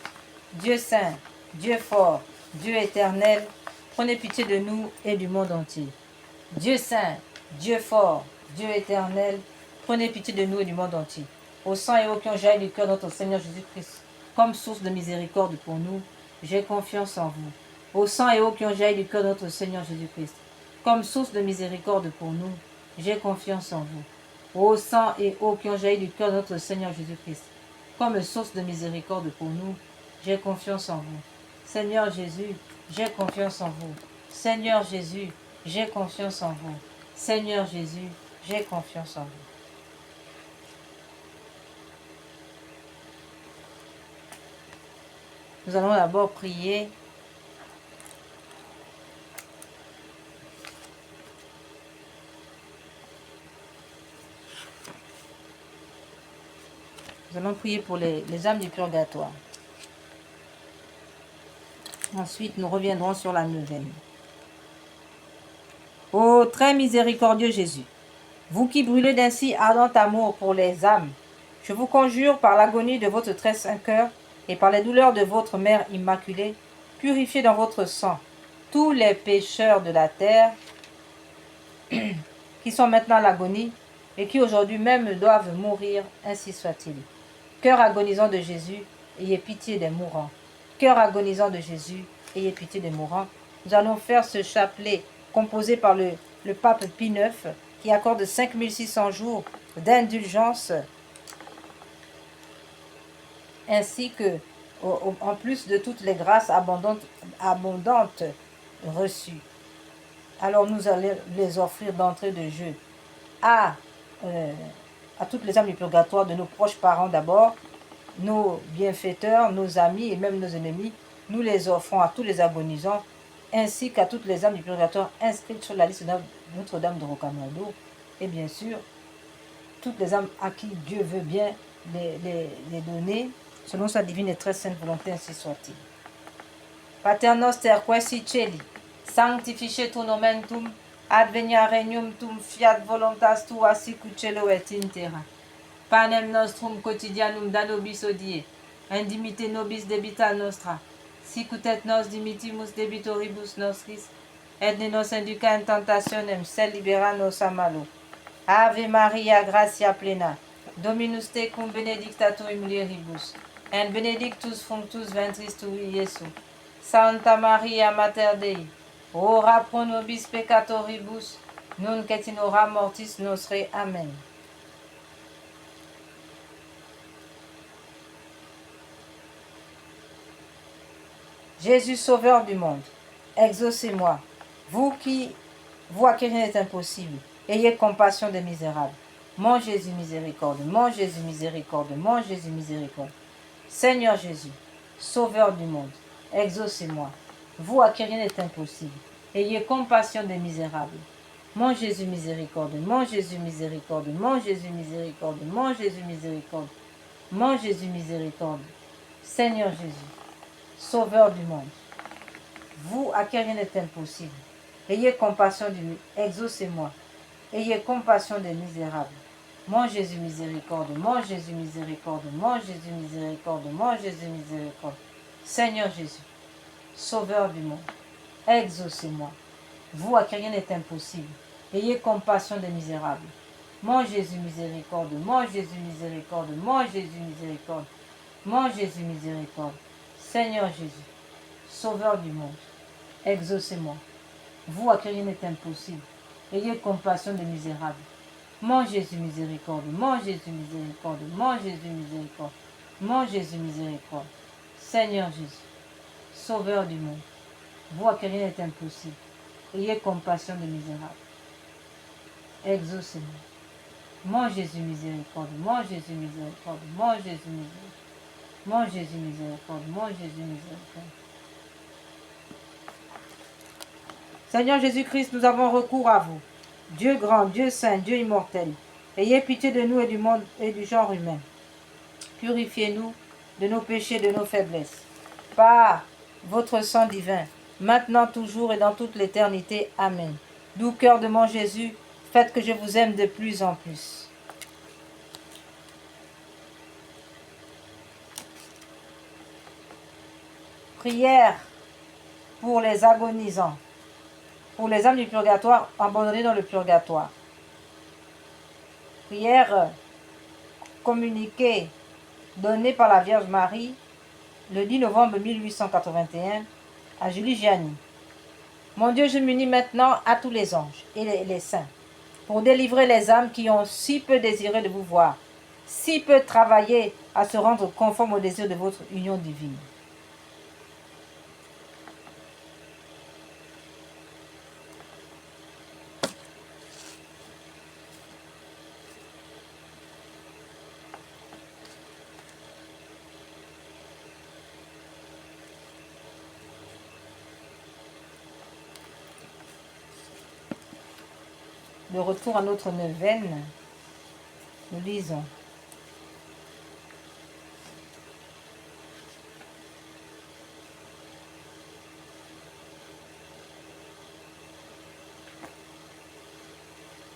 S1: Dieu saint, Dieu fort, Dieu éternel, prenez pitié de nous et du monde entier. Dieu saint, Dieu fort, Dieu éternel, prenez pitié de nous et du monde entier. Au sang et au qui ont jailli du cœur de notre Seigneur Jésus-Christ, comme source de miséricorde pour nous, j'ai confiance en vous. Au sang et au qui ont jailli du cœur de notre Seigneur Jésus-Christ, comme source de miséricorde pour nous, j'ai confiance en vous. Au sang et eau qui ont jailli du cœur de notre Seigneur Jésus-Christ, comme source de miséricorde pour nous, j'ai confiance en vous. Seigneur Jésus, j'ai confiance en vous. Seigneur Jésus, j'ai confiance en vous. Seigneur Jésus, j'ai confiance en vous. Nous allons d'abord prier. Nous allons prier pour les âmes du purgatoire. Ensuite, nous reviendrons sur la neuvaine. Ô très miséricordieux Jésus, vous qui brûlez d'un si ardent amour pour les âmes, je vous conjure par l'agonie de votre très saint cœur et par les douleurs de votre Mère Immaculée, purifiez dans votre sang tous les pécheurs de la terre qui sont maintenant à l'agonie et qui aujourd'hui même doivent mourir, ainsi soit-il. Cœur agonisant de Jésus, ayez pitié des mourants. Cœur agonisant de Jésus, ayez pitié des mourants. Nous allons faire ce chapelet composé par le pape Pie IX qui accorde 5600 jours d'indulgence ainsi que, en plus de toutes les grâces abondantes reçues. Alors nous allons les offrir d'entrée de jeu à toutes les âmes du purgatoire, de nos proches parents d'abord, nos bienfaiteurs, nos amis et même nos ennemis. Nous les offrons à tous les agonisants, ainsi qu'à toutes les âmes du purgatoire inscrites sur la liste de Notre-Dame de Rocamadour, et bien sûr, toutes les âmes à qui Dieu veut bien les donner, selon sa divine et très sainte volonté, ainsi soit-il. Pater noster, quae celi, sanctificetur nomen tuum, advenia regnum tuum, fiat voluntas tua sicut cielo et in terra. Panem nostrum quotidianum da nobis hodie, indimite nobis debita nostra, sicut et nos dimittimus debitoribus nostris, et ne nos induca in tentationem, sed libera nos a malo. Ave Maria, gratia plena, Dominus tecum benedicta tu in mulieribus, et benedictus fructus ventris tui, Iesus. Santa Maria, Mater Dei, ora pro nobis peccatoribus, nunc et in hora mortis nostre. Amen. Jésus, sauveur du monde, exaucez-moi, vous à qui rien n'est impossible, ayez compassion des misérables. Mon Jésus miséricorde, mon Jésus miséricorde, mon Jésus miséricorde. Seigneur Jésus, sauveur du monde, exaucez-moi, vous à qui rien n'est impossible, ayez compassion des misérables. Mon Jésus miséricorde, mon Jésus miséricorde, mon Jésus miséricorde, mon Jésus miséricorde, mon Jésus miséricorde. Seigneur Jésus, Sauveur du monde, vous à qui rien n'est impossible, ayez compassion de nous, exaucez-moi, ayez compassion des misérables. Mon Jésus miséricorde, mon Jésus miséricorde, mon Jésus miséricorde, mon Jésus miséricorde. Seigneur Jésus, Sauveur du monde, exaucez-moi, vous à qui rien n'est impossible, ayez compassion des misérables. Mon Jésus miséricorde, mon Jésus miséricorde, mon Jésus miséricorde, mon Jésus miséricorde. Seigneur Jésus, Sauveur du monde, exaucez-moi, vous à qui rien n'est impossible, ayez compassion des misérables. Mon Jésus miséricorde, mon Jésus miséricorde, mon Jésus miséricorde, mon Jésus miséricorde. Seigneur Jésus, Sauveur du monde, vous à qui rien n'est impossible, ayez compassion des misérables. Exaucez-moi. Mon Jésus miséricorde, mon Jésus miséricorde, mon Jésus miséricorde. Mon Jésus miséricorde, mon Jésus miséricorde. Seigneur Jésus-Christ, nous avons recours à vous. Dieu grand, Dieu saint, Dieu immortel. Ayez pitié de nous et du monde et du genre humain. Purifiez-nous de nos péchés, de nos faiblesses. Par votre sang divin, maintenant, toujours et dans toute l'éternité. Amen. Doux cœur de mon Jésus, faites que je vous aime de plus en plus. Prière pour les agonisants, pour les âmes du purgatoire abandonnées dans le purgatoire. Prière communiquée, donnée par la Vierge Marie le 10 novembre 1881 à Julie Gianni. Mon Dieu, je m'unis maintenant à tous les anges et les saints pour délivrer les âmes qui ont si peu désiré de vous voir, si peu travaillé à se rendre conforme au désir de votre union divine. De retour à notre neuvaine, nous lisons.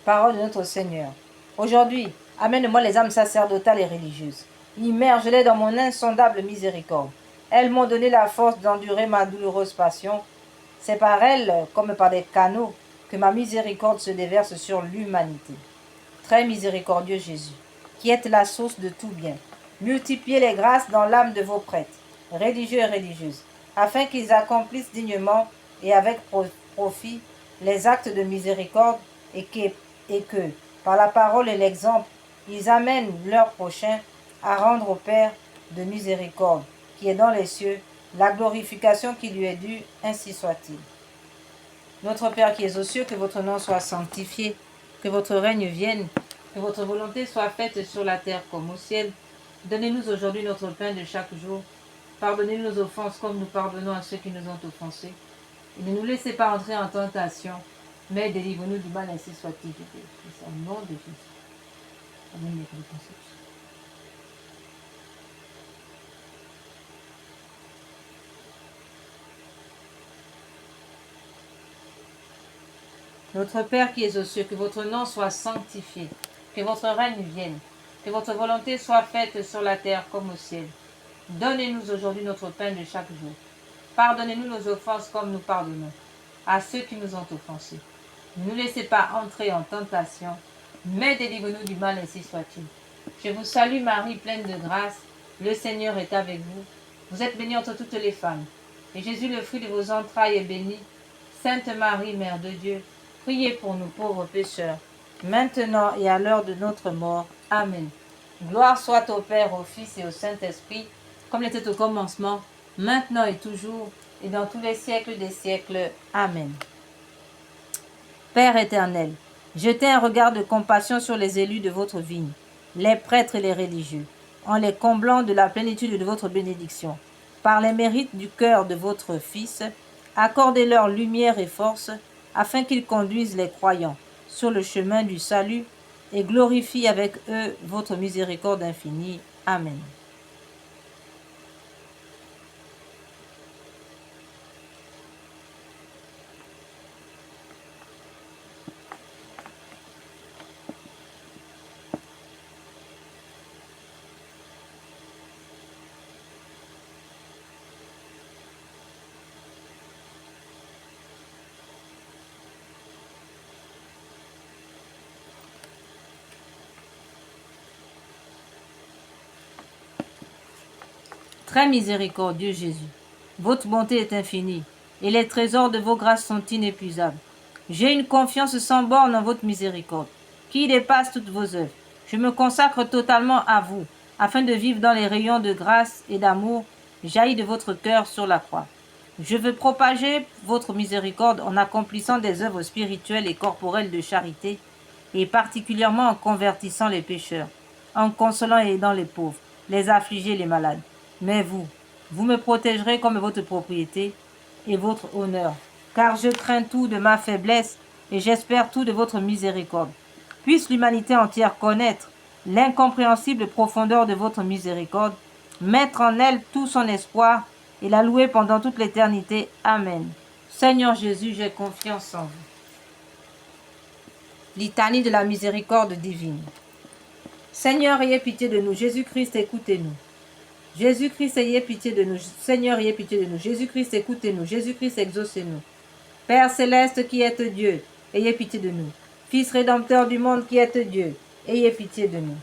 S1: Parole de notre Seigneur. Aujourd'hui, amène-moi les âmes sacerdotales et religieuses. Immerge-les dans mon insondable miséricorde. Elles m'ont donné la force d'endurer ma douloureuse passion. C'est par elles, comme par des canaux, que ma miséricorde se déverse sur l'humanité. Très miséricordieux Jésus, qui êtes la source de tout bien, multipliez les grâces dans l'âme de vos prêtres, religieux et religieuses, afin qu'ils accomplissent dignement et avec profit les actes de miséricorde et que, par la parole et l'exemple, ils amènent leur prochain à rendre au Père de miséricorde, qui est dans les cieux, la glorification qui lui est due, ainsi soit-il. Notre Père qui es aux cieux, que votre nom soit sanctifié, que votre règne vienne, que votre volonté soit faite sur la terre comme au ciel. Donnez-nous aujourd'hui notre pain de chaque jour. Pardonnez-nous nos offenses comme nous pardonnons à ceux qui nous ont offensés. Et ne nous laissez pas entrer en tentation, mais délivre-nous du mal, ainsi soit-il. Au nom de Jésus. Amen. Notre Père qui es aux cieux, que votre nom soit sanctifié, que votre règne vienne, que votre volonté soit faite sur la terre comme au ciel. Donnez-nous aujourd'hui notre pain de chaque jour. Pardonnez-nous nos offenses comme nous pardonnons à ceux qui nous ont offensés. Ne nous laissez pas entrer en tentation, mais délivre-nous du mal, ainsi soit-il. Je vous salue Marie, pleine de grâce, le Seigneur est avec vous. Vous êtes bénie entre toutes les femmes, et Jésus, le fruit de vos entrailles, est béni. Sainte Marie, Mère de Dieu, priez pour nous pauvres pécheurs, maintenant et à l'heure de notre mort. Amen. Gloire soit au Père, au Fils et au Saint-Esprit, comme il était au commencement, maintenant et toujours, et dans tous les siècles des siècles. Amen. Père éternel, jetez un regard de compassion sur les élus de votre vigne, les prêtres et les religieux, en les comblant de la plénitude de votre bénédiction. Par les mérites du cœur de votre Fils, accordez-leur lumière et force, afin qu'ils conduisent les croyants sur le chemin du salut et glorifient avec eux votre miséricorde infinie. Amen. Très miséricordieux Jésus, votre bonté est infinie, et les trésors de vos grâces sont inépuisables. J'ai une confiance sans borne en votre miséricorde, qui dépasse toutes vos œuvres. Je me consacre totalement à vous, afin de vivre dans les rayons de grâce et d'amour jaillis de votre cœur sur la croix. Je veux propager votre miséricorde en accomplissant des œuvres spirituelles et corporelles de charité, et particulièrement en convertissant les pécheurs, en consolant et aidant les pauvres, les affligés et les malades, Mais vous me protégerez comme votre propriété et votre honneur, car je crains tout de ma faiblesse et j'espère tout de votre miséricorde. Puisse l'humanité entière connaître l'incompréhensible profondeur de votre miséricorde, mettre en elle tout son espoir et la louer pendant toute l'éternité. Amen. Seigneur Jésus, j'ai confiance en vous. Litanie de la miséricorde divine. Seigneur, ayez pitié de nous. Jésus-Christ, écoutez-nous. Jésus-Christ, ayez pitié de nous. Seigneur, ayez pitié de nous. Jésus-Christ, écoutez-nous. Jésus-Christ, exaucez-nous. Père céleste qui êtes Dieu, ayez pitié de nous. Fils rédempteur du monde qui êtes Dieu, ayez pitié de nous.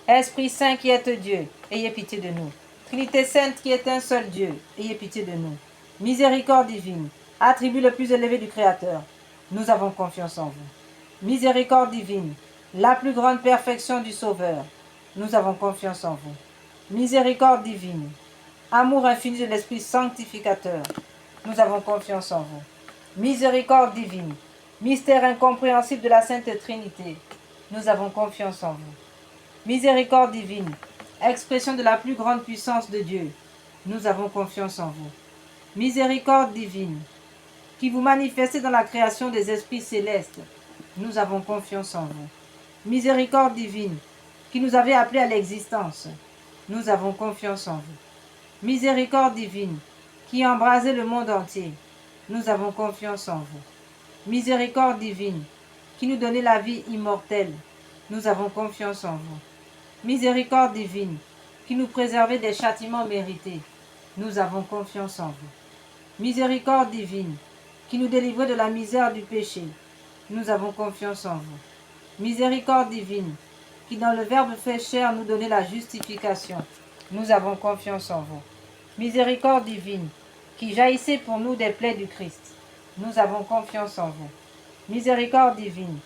S1: Esprit Saint qui êtes Dieu, ayez pitié de nous. Trinité Sainte qui est un seul Dieu, ayez pitié de nous. Miséricorde divine, attribut le plus élevé du Créateur, nous avons confiance en vous. Miséricorde divine, la plus grande perfection du Sauveur, nous avons confiance en vous. Miséricorde divine, amour infini de l'Esprit sanctificateur, nous avons confiance en vous. Miséricorde divine, mystère incompréhensible de la Sainte Trinité, nous avons confiance en vous. Miséricorde divine, expression de la plus grande puissance de Dieu, nous avons confiance en vous. Miséricorde divine, qui vous manifestez dans la création des esprits célestes, nous avons confiance en vous. Miséricorde divine, qui nous avez appelés à l'existence, nous avons confiance en vous. Miséricorde divine, qui embrasez le monde entier, nous avons confiance en vous. Miséricorde divine, qui nous donnez la vie immortelle, nous avons confiance en vous. Miséricorde divine, qui nous préservez des châtiments mérités, nous avons confiance en vous. Miséricorde divine, qui nous délivrez de la misère du péché, nous avons confiance en vous. Miséricorde divine, qui dans le Verbe fait chair nous donnez la justification, nous avons confiance en vous. Miséricorde divine, qui jaillissez pour nous des plaies du Christ, nous avons confiance en vous. Miséricorde divine,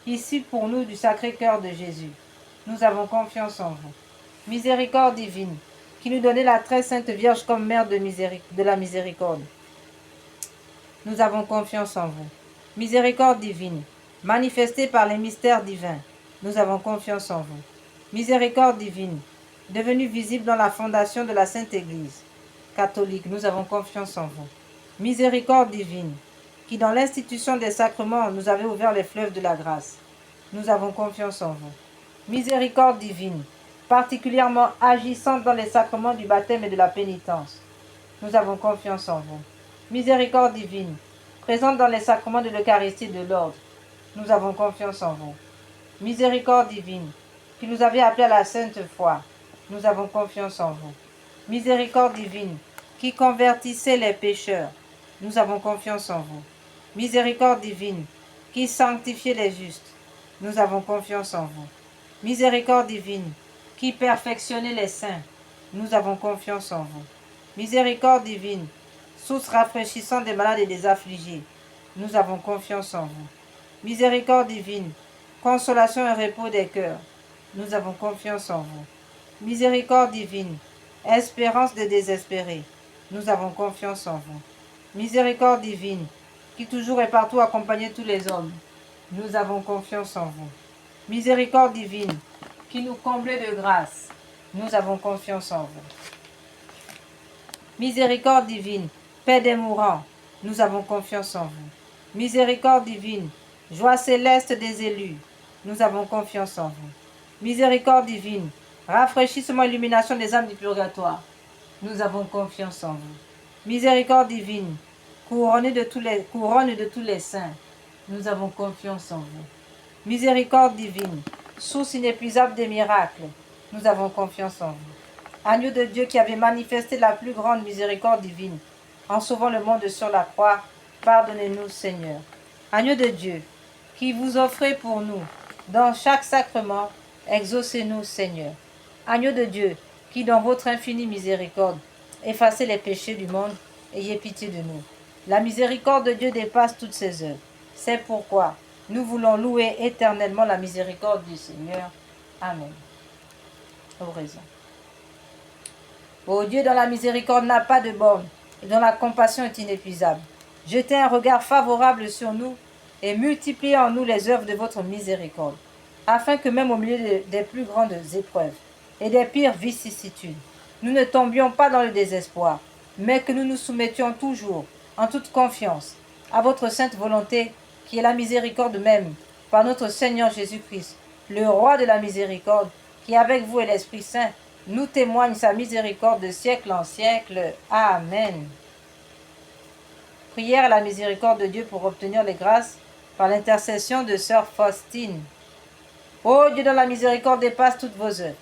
S1: issue pour nous du Sacré-Cœur de Jésus, nous avons confiance en vous. Miséricorde divine, qui nous donnez la très sainte Vierge comme mère de la miséricorde, nous avons confiance en vous. Miséricorde divine, manifestée par les mystères divins, nous avons confiance en vous. Miséricorde divine, devenue visible dans la fondation de la Sainte Église catholique, nous avons confiance en vous. Miséricorde divine, qui dans l'institution des sacrements nous avez ouvert les fleuves de la grâce, nous avons confiance en vous. Miséricorde divine, particulièrement agissante dans les sacrements du baptême et de la pénitence, nous avons confiance en vous. Miséricorde divine, présente dans les sacrements de l'Eucharistie et de l'ordre, nous avons confiance en vous. Miséricorde divine, qui nous avez appelés à la sainte foi, nous avons confiance en vous. Miséricorde divine, qui convertissez les pécheurs, nous avons confiance en vous. Miséricorde divine, qui sanctifiez les justes, nous avons confiance en vous. Miséricorde divine, qui perfectionnez les saints, nous avons confiance en vous. Miséricorde divine, source rafraîchissante des malades et des affligés, nous avons confiance en vous. Miséricorde divine, consolation et repos des cœurs, nous avons confiance en vous. Miséricorde divine, espérance des désespérés, nous avons confiance en vous. Miséricorde divine, qui toujours et partout accompagnez tous les hommes, nous avons confiance en vous. Miséricorde divine, qui nous comblez de grâce, nous avons confiance en vous. Miséricorde divine, paix des mourants, nous avons confiance en vous. Miséricorde divine, joie céleste des élus, nous avons confiance en vous. Miséricorde divine, rafraîchissement et illumination des âmes du purgatoire, nous avons confiance en vous. Miséricorde divine, couronne de tous les saints, nous avons confiance en vous. Miséricorde divine, source inépuisable des miracles, nous avons confiance en vous. Agneau de Dieu qui avait manifesté la plus grande miséricorde divine, en sauvant le monde sur la croix, pardonnez-nous, Seigneur. Agneau de Dieu, qui vous offrez pour nous, dans chaque sacrement, exaucez-nous, Seigneur. Agneau de Dieu, qui dans votre infinie miséricorde, effacez les péchés du monde, ayez pitié de nous. La miséricorde de Dieu dépasse toutes ses œuvres. C'est pourquoi nous voulons louer éternellement la miséricorde du Seigneur. Amen. Oraison. Ô Dieu, dont la miséricorde n'a pas de borne et dont la compassion est inépuisable, jetez un regard favorable sur nous et multipliez en nous les œuvres de votre miséricorde, afin que même au milieu des plus grandes épreuves, et des pires vicissitudes. Nous ne tombions pas dans le désespoir, mais que nous nous soumettions toujours, en toute confiance, à votre sainte volonté, qui est la miséricorde même, par notre Seigneur Jésus-Christ, le roi de la miséricorde, qui avec vous et l'Esprit Saint nous témoigne sa miséricorde de siècle en siècle. Amen. Prière à la miséricorde de Dieu pour obtenir les grâces par l'intercession de sœur Faustine. Ô Dieu, dont la miséricorde dépasse toutes vos œuvres,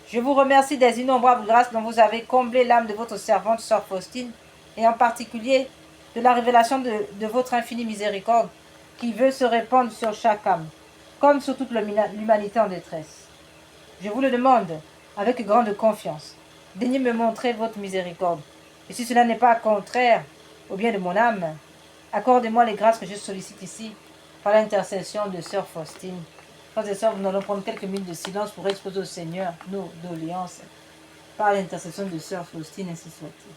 S1: je vous remercie des innombrables grâces dont vous avez comblé l'âme de votre servante sœur Faustine, et en particulier de la révélation de votre infinie miséricorde qui veut se répandre sur chaque âme, comme sur toute l'humanité en détresse. Je vous le demande avec grande confiance. Daignez me montrer votre miséricorde. Et si cela n'est pas contraire au bien de mon âme, accordez-moi les grâces que je sollicite ici par l'intercession de sœur Faustine. Frères et sœurs, nous allons prendre quelques minutes de silence pour exposer au Seigneur nos doléances par l'intercession de sœur Faustine, ainsi soit-il.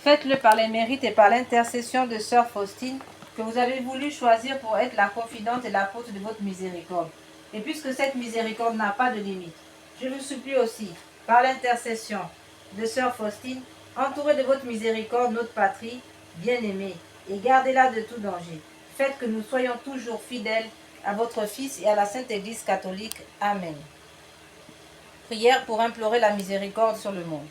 S1: Faites-le par les mérites et par l'intercession de sœur Faustine, que vous avez voulu choisir pour être la confidente et l'apôtre de votre miséricorde. Et puisque cette miséricorde n'a pas de limite, je vous supplie aussi, par l'intercession de sœur Faustine, entourez de votre miséricorde notre patrie bien-aimée et gardez-la de tout danger. Faites que nous soyons toujours fidèles à votre Fils et à la Sainte Église catholique. Amen. Prière pour implorer la miséricorde sur le monde.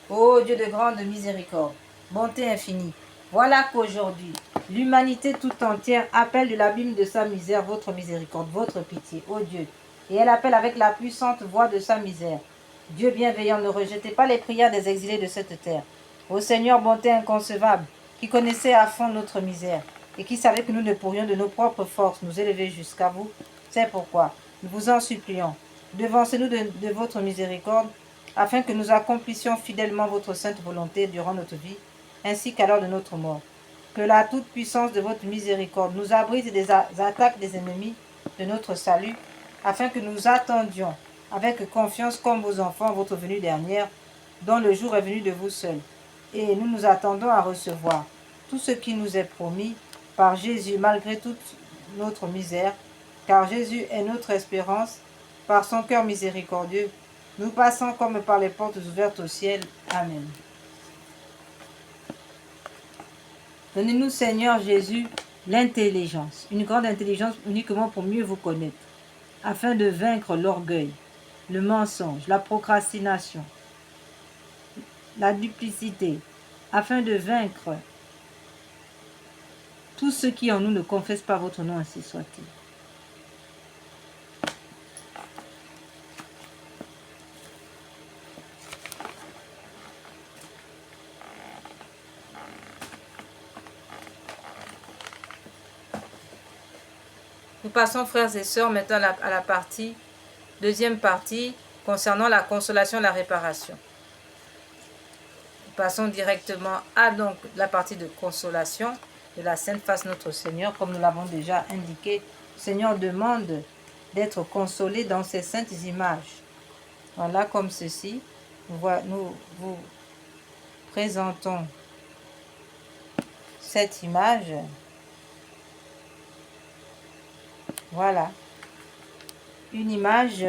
S1: Ô Dieu de grande miséricorde, bonté infinie, voilà qu'aujourd'hui, l'humanité tout entière appelle de l'abîme de sa misère votre miséricorde, votre pitié, ô Dieu. Et elle appelle avec la puissante voix de sa misère. Dieu bienveillant, ne rejetez pas les prières des exilés de cette terre. Ô Seigneur, bonté inconcevable, qui connaissait à fond notre misère, et qui savait que nous ne pourrions de nos propres forces nous élever jusqu'à vous, c'est pourquoi nous vous en supplions. Devancez-nous de votre miséricorde, afin que nous accomplissions fidèlement votre sainte volonté durant notre vie, ainsi qu'à l'heure de notre mort. Que la toute-puissance de votre miséricorde nous abrite des attaques des ennemis de notre salut, afin que nous attendions avec confiance comme vos enfants votre venue dernière, dont le jour est venu de vous seuls. Et nous nous attendons à recevoir tout ce qui nous est promis par Jésus malgré toute notre misère, car Jésus est notre espérance. Par son cœur miséricordieux, nous passons comme par les portes ouvertes au ciel. Amen. Donnez-nous, Seigneur Jésus, l'intelligence, une grande intelligence uniquement pour mieux vous connaître, afin de vaincre l'orgueil, le mensonge, la procrastination, la duplicité, afin de vaincre tout ce qui en nous ne confesse pas votre nom, ainsi soit-il. Nous passons, frères et sœurs, maintenant à la deuxième partie, concernant la consolation et la réparation. Nous passons directement à donc la partie de consolation de la Sainte Face Notre Seigneur. Comme nous l'avons déjà indiqué, le Seigneur demande d'être consolé dans ses saintes images. Voilà, comme ceci. Nous vous présentons cette image. Voilà, une image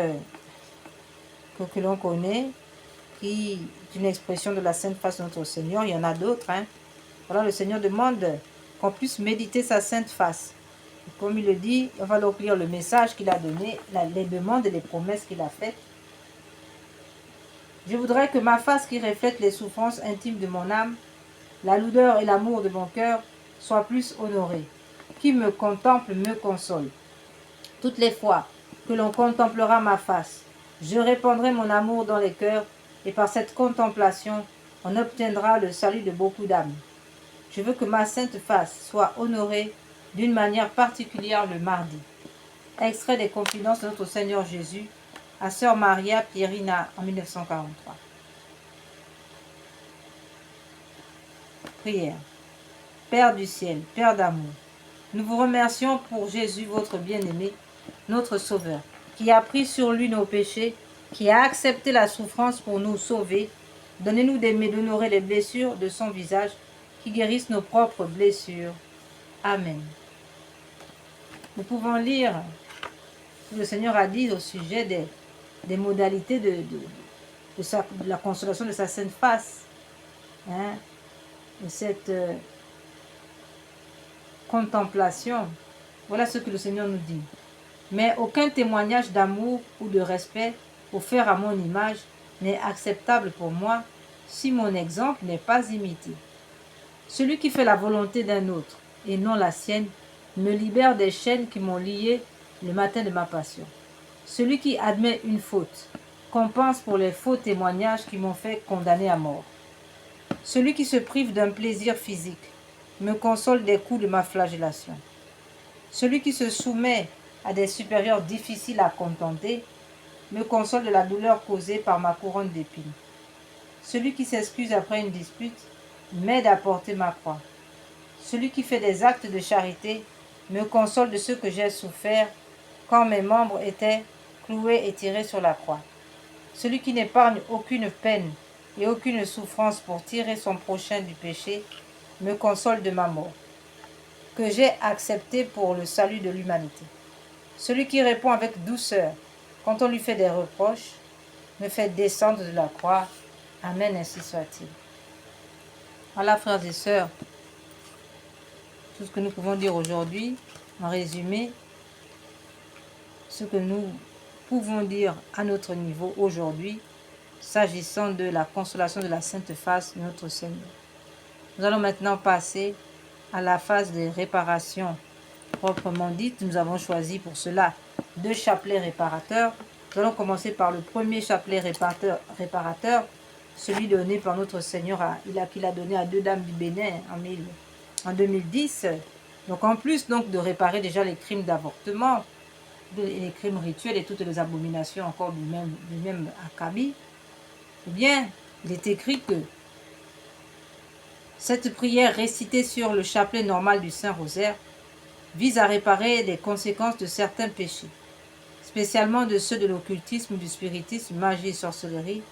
S1: que l'on connaît, qui est une expression de la Sainte Face de notre Seigneur. Il y en a d'autres. Voilà, le Seigneur demande qu'on puisse méditer sa Sainte Face. Et comme il le dit, on va leur lire le message qu'il a donné, les demandes et les promesses qu'il a faites. Je voudrais que ma face qui reflète les souffrances intimes de mon âme, la lourdeur et l'amour de mon cœur, soit plus honorée. Qui me contemple me console. Toutes les fois que l'on contemplera ma face, je répandrai mon amour dans les cœurs, et par cette contemplation, on obtiendra le salut de beaucoup d'âmes. Je veux que ma sainte face soit honorée d'une manière particulière le mardi. Extrait des Confidences de notre Seigneur Jésus à Sœur Maria Pierina en 1943. Prière. Père du ciel, Père d'amour, nous vous remercions pour Jésus, votre bien-aimé, notre Sauveur, qui a pris sur lui nos péchés, qui a accepté la souffrance pour nous sauver. Donnez-nous d'aimer, d'honorer les blessures de son visage, qui guérissent nos propres blessures. Amen. Nous pouvons lire ce que le Seigneur a dit au sujet des modalités de la consolation de sa Sainte Face. De cette contemplation. Voilà ce que le Seigneur nous dit. Mais aucun témoignage d'amour ou de respect offert à mon image n'est acceptable pour moi si mon exemple n'est pas imité. Celui qui fait la volonté d'un autre et non la sienne me libère des chaînes qui m'ont lié le matin de ma passion. Celui qui admet une faute compense pour les faux témoignages qui m'ont fait condamner à mort. Celui qui se prive d'un plaisir physique me console des coups de ma flagellation. Celui qui se soumet à des supérieurs difficiles à contenter me console de la douleur causée par ma couronne d'épines. Celui qui s'excuse après une dispute m'aide à porter ma croix. Celui qui fait des actes de charité me console de ce que j'ai souffert quand mes membres étaient cloués et tirés sur la croix. Celui qui n'épargne aucune peine et aucune souffrance pour tirer son prochain du péché me console de ma mort, que j'ai acceptée pour le salut de l'humanité. Celui qui répond avec douceur quand on lui fait des reproches me fait descendre de la croix. Amen, ainsi soit-il. Voilà, frères et sœurs, tout ce que nous pouvons dire aujourd'hui, en résumé, ce que nous pouvons dire à notre niveau aujourd'hui, s'agissant de la consolation de la Sainte Face de notre Seigneur. Nous allons maintenant passer à la phase de réparation proprement dite. Nous avons choisi pour cela 2 chapelets réparateurs. Nous allons commencer par le premier chapelet réparateur, celui donné par notre Seigneur, qu'il a donné à 2 dames du Bénin en 2010. Donc en plus de réparer déjà les crimes d'avortement, les crimes rituels et toutes les abominations encore du même acabit, eh bien, il est écrit que cette prière récitée sur le chapelet normal du Saint-Rosaire vise à réparer les conséquences de certains péchés, spécialement de ceux de l'occultisme, du spiritisme, magie et sorcellerie,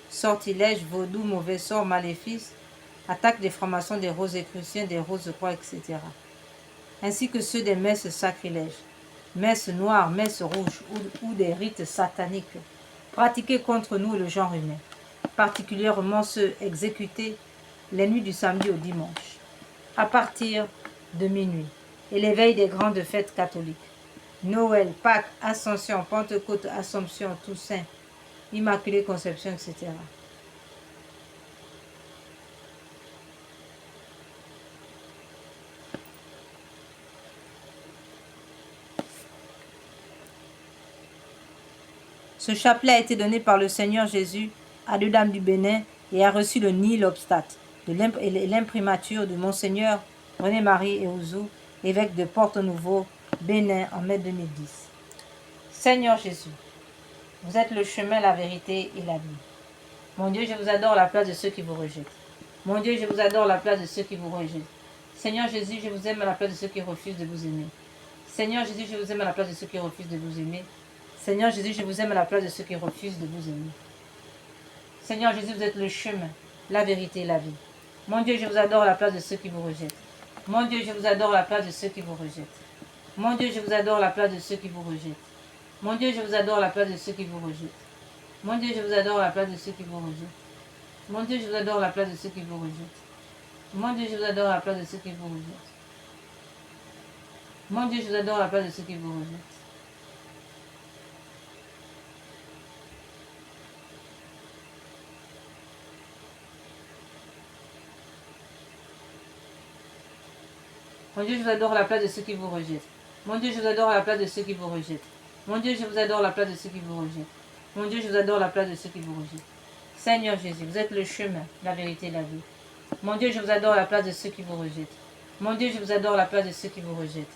S1: sortilèges, vaudou, mauvais sorts, maléfices, attaques des francs-maçons, des rosicruciens, des rose-croix, etc. Ainsi que ceux des messes sacrilèges, messes noires, messes rouges ou des rites sataniques pratiqués contre nous et le genre humain, particulièrement ceux exécutés les nuits du samedi au dimanche, à partir de minuit, et l'éveil des grandes fêtes catholiques, Noël, Pâques, Ascension, Pentecôte, Assomption, Toussaint, Immaculée Conception, etc. Ce chapelet a été donné par le Seigneur Jésus à 2 dames du Bénin et a reçu le nil obstate et l'imprimature de Monseigneur René-Marie Eouzou, évêque de Porto-Nouveau, Bénin, en mai 2010. Seigneur Jésus, vous êtes le chemin, la vérité et la vie. Mon Dieu, je vous adore à la place de ceux qui vous rejettent. Mon Dieu, je vous adore à la place de ceux qui vous rejettent. Seigneur Jésus, je vous aime à la place de ceux qui refusent de vous aimer. Seigneur Jésus, je vous aime à la place de ceux qui refusent de vous aimer. Seigneur Jésus, je vous aime à la place de ceux qui refusent de vous aimer. Seigneur Jésus, vous êtes le chemin, la vérité et la vie. Mon Dieu, je vous adore à la place de ceux qui vous rejettent. Mon Dieu, je vous adore à la place de ceux qui vous rejettent. Mon Dieu, je vous adore à la place de ceux qui vous rejettent. Mon Dieu, je vous adore à la place de ceux qui vous rejettent. Mon Dieu, je vous adore à la place de ceux qui vous rejettent. Mon Dieu, je vous adore à la place de ceux qui vous rejettent. Mon Dieu, je vous adore à la place de ceux qui vous rejettent. Mon Dieu, je vous adore à la place de ceux qui vous rejettent. Mon Dieu, je vous adore à la place de ceux qui vous rejettent. Mon Dieu, je vous adore à la place de ceux qui vous rejettent. Mon Dieu, je vous adore à la place de ceux qui vous rejettent. Mon Dieu, je vous adore à la place de ceux qui vous rejettent. Seigneur Jésus, vous êtes le chemin, la vérité et la vie. Mon Dieu, je vous adore à la place de ceux qui vous rejettent. Mon Dieu, je vous adore à la place de ceux qui vous rejettent.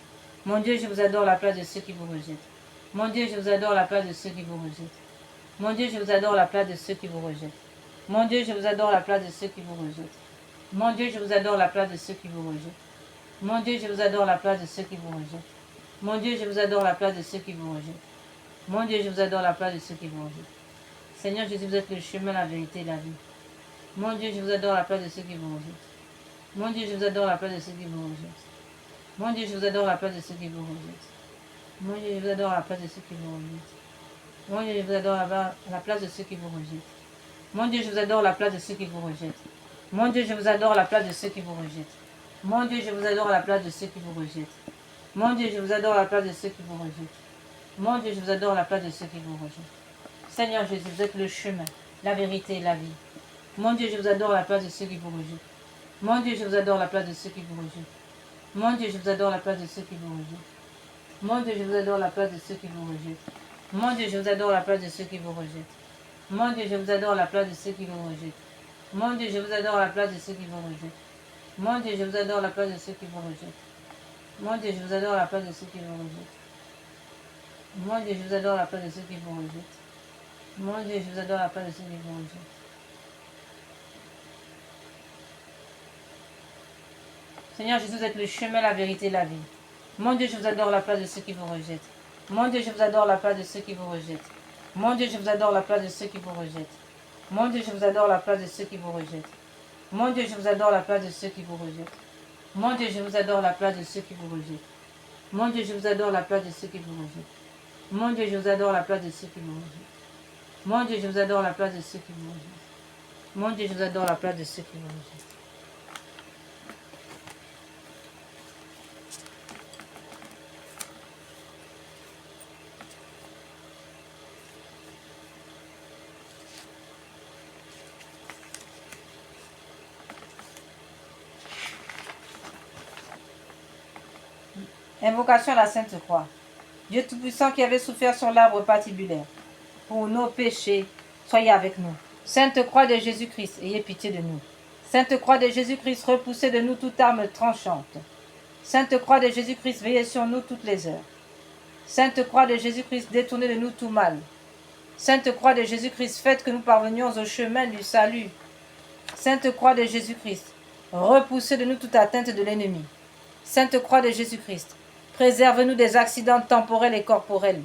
S1: Mon Dieu, je vous adore à la place de ceux qui vous rejettent. Mon Dieu, je vous adore à la place de ceux qui vous rejettent. Mon Dieu, je vous adore à la place de ceux qui vous rejettent. Mon Dieu, je vous adore à la place de ceux qui vous rejettent. Mon Dieu, je vous adore à la place de ceux qui vous rejettent. Mon Dieu, je vous adore à la place de ceux qui vous rejettent. Mon Dieu, je vous adore à la place de ceux qui vous rejettent. Mon Dieu, je vous adore à la place de ceux qui vous rejettent. Seigneur Jésus, vous êtes le chemin, la vérité et la vie. Mon Dieu, je vous adore à la place de ceux qui vous rejettent. Mon Dieu, je vous adore à la place de ceux qui vous rejettent. Mon Dieu, je vous adore à la place de ceux qui vous rejettent. Mon Dieu, je vous adore à la place de ceux qui vous rejettent. Mon Dieu, je vous adore à la place de ceux qui vous rejettent. Mon Dieu, je vous adore à la place de ceux qui vous rejettent. Mon Dieu, je vous adore à la place de ceux qui vous rejettent. Mon Dieu, je vous adore à la place de ceux qui vous rejettent. Mon Dieu, je vous adore à la place de ceux qui vous rejettent. Mon Dieu, je vous adore à la place de ceux qui vous rejettent. Seigneur Jésus, vous êtes le chemin, la vérité et la vie. Mon Dieu, je vous adore à la place de ceux qui vous rejettent. Mon Dieu, je vous adore à la place de ceux qui vous rejettent. Mon Dieu, je vous adore à la place de ceux qui vous rejettent. Mon Dieu, je vous adore à la place de ceux qui vous rejettent. Mon Dieu, je vous adore à la place de ceux qui vous rejettent. Mon Dieu, je vous adore à la place de ceux qui vous rejettent. Mon Dieu, je vous adore à la place de ceux qui vous rejettent. Mon Dieu, je vous adore à la place de ceux qui vous rejettent. Mon Dieu, je vous adore à la place de ceux qui vous rejettent. Mon Dieu, je vous adore à la place de ceux qui vous rejettent. Mon Dieu, je vous adore à la place de ceux qui vous rejettent. Seigneur Jésus, vous êtes le chemin, la vérité et la vie. Mon Dieu, je vous adore à la place de ceux qui vous rejettent. Mon Dieu, je vous adore à la place de ceux qui vous rejettent. Mon Dieu, je vous adore à la place de ceux qui vous rejettent. Mon Dieu, je vous adore à la place de ceux qui vous rejettent. Mon Dieu, je vous adore à la place de ceux qui vous rejettent. Mon Dieu, je vous adore à la place de ceux qui vous rejettent. Mon Dieu, je vous adore à la place de ceux qui vous rejettent. Mon Dieu, je vous adore à la place de ceux qui vous rejettent. Mon Dieu, je vous adore à la place de ceux qui vous rejettent. Mon Dieu, je vous adore à la place de ceux qui vous rejettent. Invocation à la Sainte Croix. Dieu Tout-Puissant qui avait souffert sur l'arbre patibulaire pour nos péchés, soyez avec nous. Sainte Croix de Jésus-Christ, ayez pitié de nous. Sainte Croix de Jésus-Christ, repoussez de nous toute arme tranchante. Sainte Croix de Jésus-Christ, veillez sur nous toutes les heures. Sainte Croix de Jésus-Christ, détournez de nous tout mal. Sainte Croix de Jésus-Christ, faites que nous parvenions au chemin du salut. Sainte Croix de Jésus-Christ, repoussez de nous toute atteinte de l'ennemi. Sainte Croix de Jésus-Christ, préservez-nous des accidents temporels et corporels.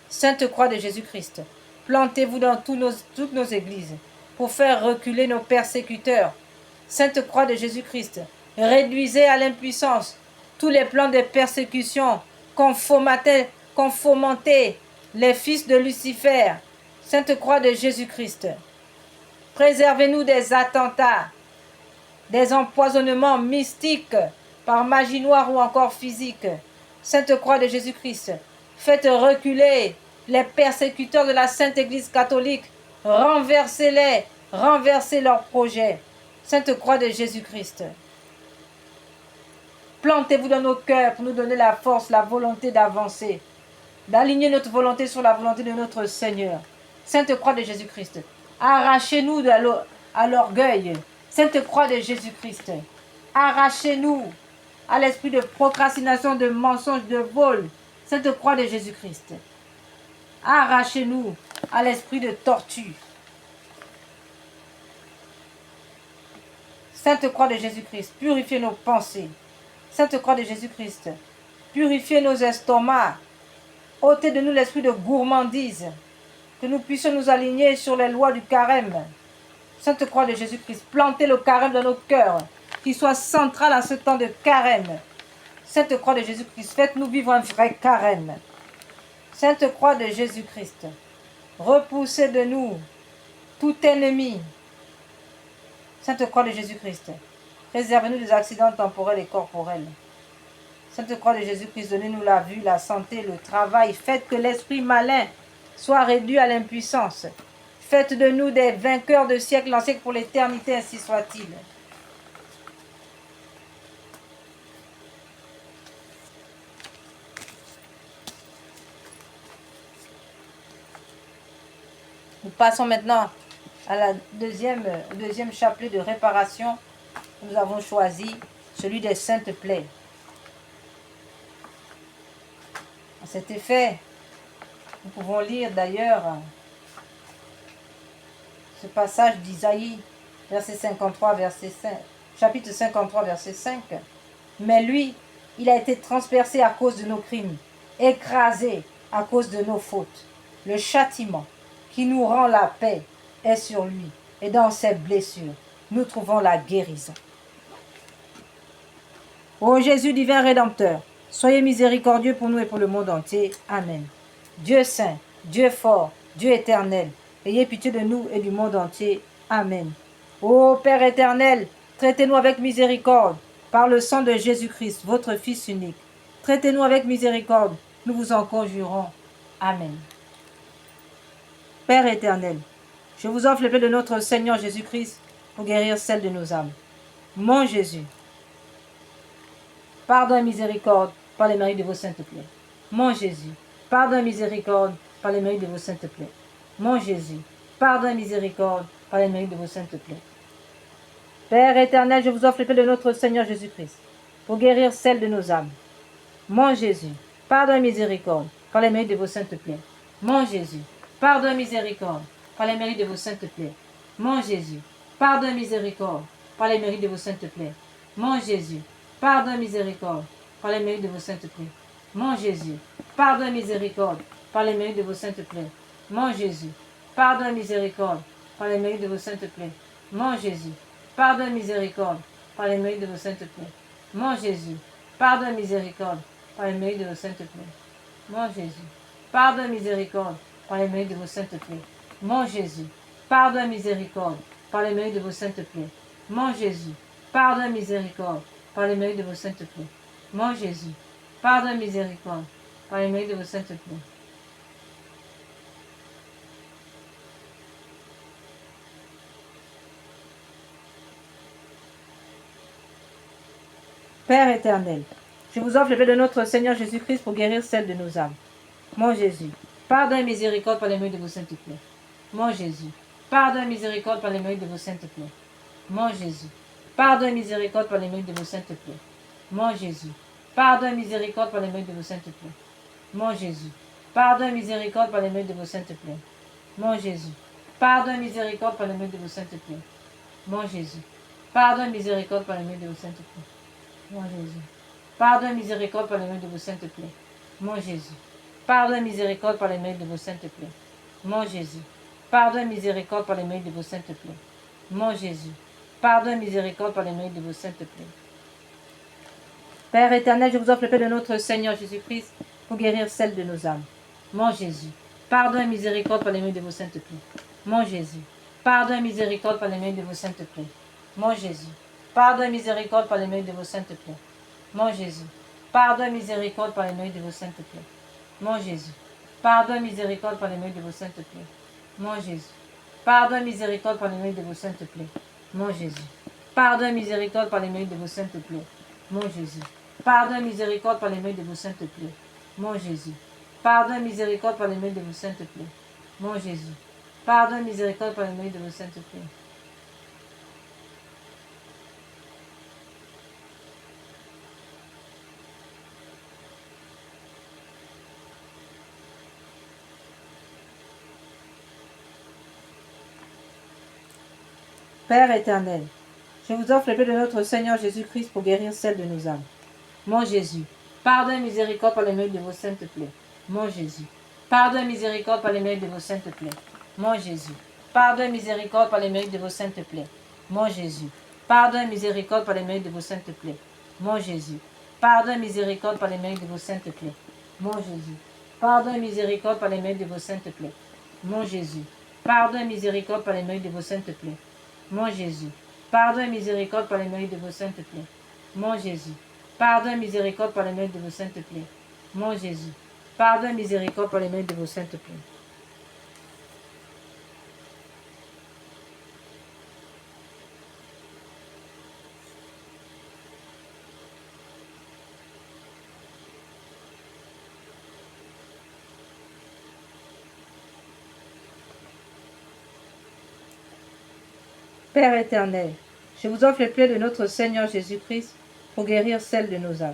S1: Sainte Croix de Jésus-Christ, plantez-vous dans toutes nos églises pour faire reculer nos persécuteurs. Sainte Croix de Jésus-Christ, réduisez à l'impuissance tous les plans de persécution qu'ont fomenté les fils de Lucifer. Sainte Croix de Jésus-Christ, préservez-nous des attentats, des empoisonnements mystiques par magie noire ou encore physique. Sainte Croix de Jésus-Christ, faites reculer les persécuteurs de la Sainte Église catholique, renversez-les, renversez leurs projets. Sainte Croix de Jésus-Christ, plantez-vous dans nos cœurs pour nous donner la force, la volonté d'avancer, d'aligner notre volonté sur la volonté de notre Seigneur. Sainte Croix de Jésus-Christ, arrachez-nous à l'orgueil. Sainte Croix de Jésus-Christ, arrachez-nous à l'esprit de procrastination, de mensonge, de vol. Sainte Croix de Jésus-Christ, arrachez-nous à l'esprit de torture. Sainte Croix de Jésus-Christ, purifiez nos pensées. Sainte Croix de Jésus-Christ, purifiez nos estomacs. Ôtez de nous l'esprit de gourmandise, que nous puissions nous aligner sur les lois du carême. Sainte Croix de Jésus-Christ, plantez le carême dans nos cœurs, qu'il soit central à ce temps de carême. Sainte Croix de Jésus-Christ, faites-nous vivre un vrai carême. Sainte Croix de Jésus-Christ, repoussez de nous tout ennemi. Sainte Croix de Jésus-Christ, préservez-nous des accidents temporels et corporels. Sainte Croix de Jésus-Christ, donnez-nous la vue, la santé, le travail. Faites que l'esprit malin soit réduit à l'impuissance. Faites de nous des vainqueurs de siècle en siècle pour l'éternité, ainsi soit-il. Nous passons maintenant à la deuxième chapelet de réparation. Nous avons choisi celui des saintes plaies. À cet effet, nous pouvons lire d'ailleurs ce passage d'Isaïe, chapitre 53, verset 5. Mais lui, il a été transpercé à cause de nos crimes, écrasé à cause de nos fautes. Le châtiment qui nous rend la paix est sur lui, et dans ses blessures, nous trouvons la guérison. Ô Jésus divin Rédempteur, soyez miséricordieux pour nous et pour le monde entier. Amen. Dieu saint, Dieu fort, Dieu éternel, ayez pitié de nous et du monde entier. Amen. Ô Père éternel, traitez-nous avec miséricorde par le sang de Jésus-Christ, votre Fils unique. Traitez-nous avec miséricorde, nous vous en conjurons. Amen. Père éternel, je vous offre les plaies de notre Seigneur Jésus-Christ pour guérir celles de nos âmes. Mon Jésus, pardon et miséricorde par les mérites de vos saintes plaies. Mon Jésus, pardon et miséricorde par les mérites de vos saintes plaies. Mon Jésus, pardon et miséricorde par les mérites de vos saintes plaies. Père éternel, je vous offre les plaies de notre Seigneur Jésus-Christ pour guérir celles de nos âmes. Mon Jésus, pardon et miséricorde par les mérites de vos saintes plaies. Mon Jésus, pardon et miséricorde par les mérites de vos saintes plaies. Mon Jésus, pardon et miséricorde par les mérites de vos saintes plaies. Mon Jésus, pardon et miséricorde par les mérites de vos saintes plaies. Mon Jésus, pardon et miséricorde par les mérites de vos saintes plaies. Mon Jésus, pardon et miséricorde par les mérites de vos saintes plaies. Mon Jésus, pardonne miséricorde, par les mérites de vos saintes plaies. Mon Jésus, pardonne miséricorde, par les mérites de vos saintes plaies. Mon Jésus, pardonne miséricorde, par les mérites de vos saintes plaies. Mon Jésus, pardonne miséricorde, par les mérites de vos saintes plaies. Mon Jésus, pardonne miséricorde, par les mérites de vos saintes plaies. Mon Jésus, pardonne miséricorde, par les mérites de vos saintes plaies. Père éternel, je vous offre le paix de notre Seigneur Jésus-Christ pour guérir celle de nos âmes. Mon Jésus, pardonne miséricorde par les mérites de vos saintes plaies. Mon Jésus, pardonne miséricorde par les mérites de vos saintes plaies. Mon Jésus, pardonne miséricorde par les mérites de vos saintes plaies. Mon Jésus, pardonne miséricorde par les mérites de vos saintes plaies. Mon Jésus, pardonne miséricorde par les mérites de vos saintes plaies. Mon Jésus, pardonne miséricorde par les mérites de vos saintes plaies. Mon Jésus, pardonne miséricorde par les mérites de vos saintes plaies. Mon Jésus, pardonne miséricorde par les mérites de vos saintes plaies. Mon Jésus, pardonne miséricorde par les mérites de vos saintes plaies. Mon Jésus, pardonne miséricorde par les mérites de vos saintes plaies. Mon Jésus, pardonne miséricorde par les mérites de vos saintes plaies. Père éternel, je vous offre le paix de notre Seigneur Jésus-Christ pour guérir celle de nos âmes. Mon Jésus, pardonne miséricorde par les mérites de vos saintes plaies. Mon Jésus, pardonne miséricorde par les mérites de vos saintes plaies. Mon Jésus, pardonne miséricorde par les mérites de vos saintes plaies. Mon Jésus, pardonne miséricorde par les mérites de vos saintes plaies. Mon Jésus, pardonne miséricorde par les mérites de vos saintes plaies. Mon Jésus, pardonne miséricorde par les mérites de vos saintes plaies. Mon Jésus, pardonne miséricorde par les mérites de vos saintes plaies. Mon Jésus, pardonne miséricorde par les mérites de vos saintes plaies. Mon Jésus, pardonne miséricorde par les mérites de vos saintes plaies. Mon Jésus, pardonne miséricorde par les mérites de vos saintes plaies. Père éternel, je vous offre le paix de notre Seigneur Jésus-Christ pour guérir celle de nos âmes. Mon Jésus, pardonne miséricorde par les mérites de vos saintes plaies. Mon Jésus, pardonne miséricorde par les mérites de vos saintes plaies. Mon Jésus, pardonne miséricorde par les mérites de vos saintes plaies. Mon Jésus, pardonne miséricorde par les mérites de vos saintes plaies. Mon Jésus, pardonne miséricorde par les mérites de vos saintes plaies. Mon Jésus, pardonne miséricorde par les mérites de vos saintes plaies. Mon Jésus, pardonne miséricorde par les mérites de vos saintes plaies. Mon Jésus, pardonne miséricorde par les mérites de vos saintes plaies. Mon Jésus, pardonne miséricorde par les mérites de vos saintes plaies. Mon Jésus, pardonne miséricorde par les mérites de vos saintes plaies. Père éternel, je vous offre les plaies de notre Seigneur Jésus-Christ pour guérir celles de nos âmes.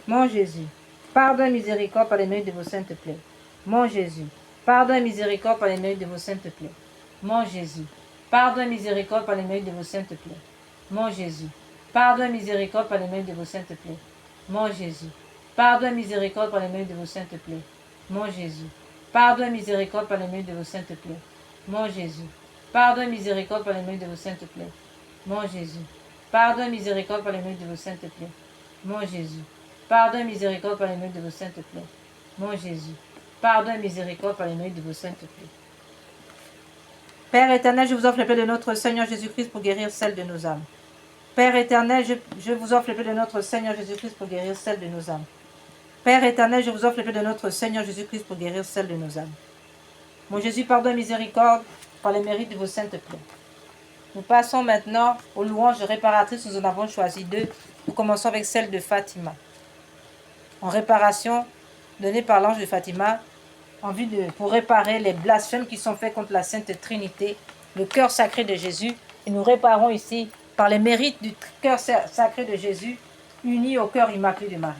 S1: Mon Jésus, pardonne miséricorde par les mérites de vos saintes plaies. Mon Jésus, pardonne miséricorde par les mérites de vos saintes plaies. Mon Jésus, pardonne miséricorde par les mérites de vos saintes plaies. Mon Jésus, pardonne miséricorde par les mérites de vos saintes plaies. Mon Jésus, pardonne miséricorde par les mérites de vos saintes plaies. Mon Jésus, pardonne miséricorde par les mérites de vos saintes plaies. Mon Jésus, pardonne miséricorde par les mérites de vos saintes plaies. Mon Jésus, pardonne miséricorde par les mérites de vos saintes plaies. Mon Jésus, pardonne miséricorde par les mérites de vos saintes plaies. Mon Jésus, pardonne miséricorde par les mérites de vos saintes plaies. Père éternel, je vous offre le paix de notre Seigneur Jésus-Christ pour guérir celle de nos âmes. Père éternel, je vous offre le paix de notre Seigneur Jésus-Christ pour guérir celle de nos âmes. Père éternel, je vous offre le paix de notre Seigneur Jésus-Christ pour guérir celle de nos âmes. Mon Jésus, pardonne miséricorde par les mérites de vos saintes plaies. Nous passons maintenant aux louanges réparatrices. Nous en avons choisi deux. Nous commençons avec celle de Fatima. En réparation donnée par l'ange de Fatima, pour réparer les blasphèmes qui sont faits contre la Sainte Trinité, le cœur sacré de Jésus. Et nous réparons ici par les mérites du cœur sacré de Jésus, uni au cœur immaculé de Marie.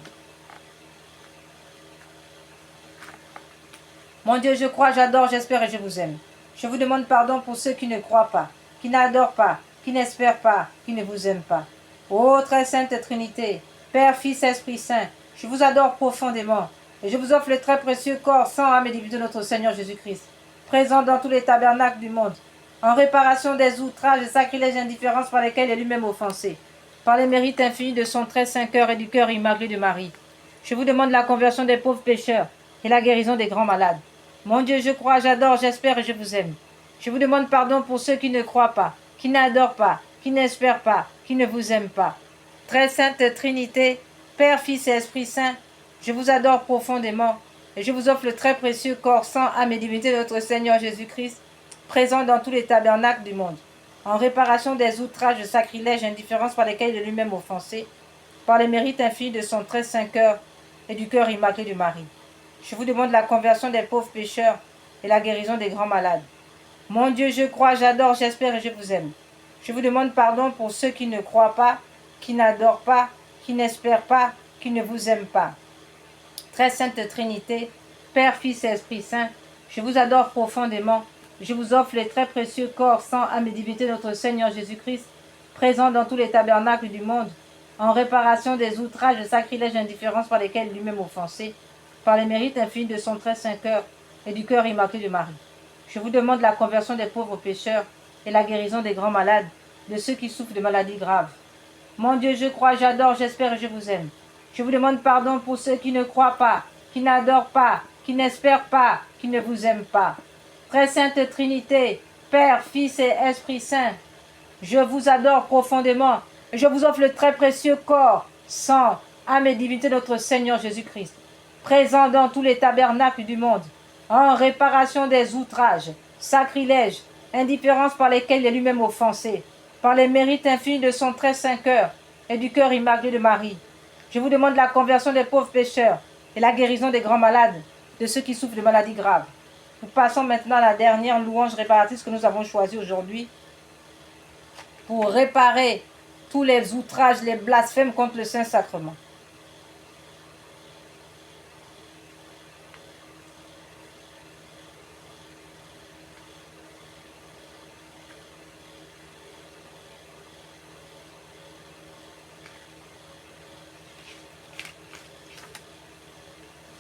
S1: Mon Dieu, je crois, j'adore, j'espère et je vous aime. Je vous demande pardon pour ceux qui ne croient pas, qui n'adorent pas, qui n'espèrent pas, qui ne vous aiment pas. Ô très sainte Trinité, Père, Fils, Esprit Saint, Je vous adore profondément et je vous offre le très précieux corps, sang, âme et divinité de notre Seigneur Jésus-Christ, présent dans tous les tabernacles du monde, en réparation des outrages, des sacrilèges et indifférences par lesquels il est lui-même offensé, par les mérites infinis de son très saint cœur et du cœur immaculé de Marie. Je vous demande la conversion des pauvres pécheurs et la guérison des grands malades. Mon Dieu, je crois, j'adore, j'espère et je vous aime. Je vous demande pardon pour ceux qui ne croient pas, qui n'adorent pas, qui n'espèrent pas, qui ne vous aiment pas. Très sainte Trinité, Père, Fils et Esprit Saint, je vous adore profondément et je vous offre le très précieux corps, sang, âme et divinité de notre Seigneur Jésus-Christ, présent dans tous les tabernacles du monde, en réparation des outrages, sacrilèges et indifférences par lesquels il est lui-même offensé, par les mérites infinis de son très saint cœur et du cœur immaculé de Marie. Je vous demande la conversion des pauvres pécheurs et la guérison des grands malades. Mon Dieu, je crois, j'adore, j'espère et je vous aime. Je vous demande pardon pour ceux qui ne croient pas, qui n'adorent pas, qui n'espèrent pas, qui ne vous aiment pas. Très sainte Trinité, Père, Fils et Esprit Saint, je vous adore profondément. Je vous offre les très précieux corps, sang, âme et divinité de notre Seigneur Jésus-Christ, présent dans tous les tabernacles du monde, en réparation des outrages, des sacrilèges et indifférences par lesquels lui-même offensé, par les mérites infinis de son très saint cœur et du cœur immaculé de Marie. Je vous demande la conversion des pauvres pécheurs et la guérison des grands malades, de ceux qui souffrent de maladies graves. Mon Dieu, je crois, j'adore, j'espère et je vous aime. Je vous demande pardon pour ceux qui ne croient pas, qui n'adorent pas, qui n'espèrent pas, qui ne vous aiment pas. Très sainte Trinité, Père, Fils et Esprit Saint, je vous adore profondément et je vous offre le très précieux corps, sang, âme et divinité de notre Seigneur Jésus-Christ, présent dans tous les tabernacles du monde, en réparation des outrages, sacrilèges, indifférences par lesquels il est lui-même offensé, par les mérites infinis de son très saint cœur et du cœur immaculé de Marie. Je vous demande la conversion des pauvres pécheurs et la guérison des grands malades, de ceux qui souffrent de maladies graves. Nous passons maintenant à la dernière louange réparatrice que nous avons choisie aujourd'hui pour réparer tous les outrages, les blasphèmes contre le Saint-Sacrement.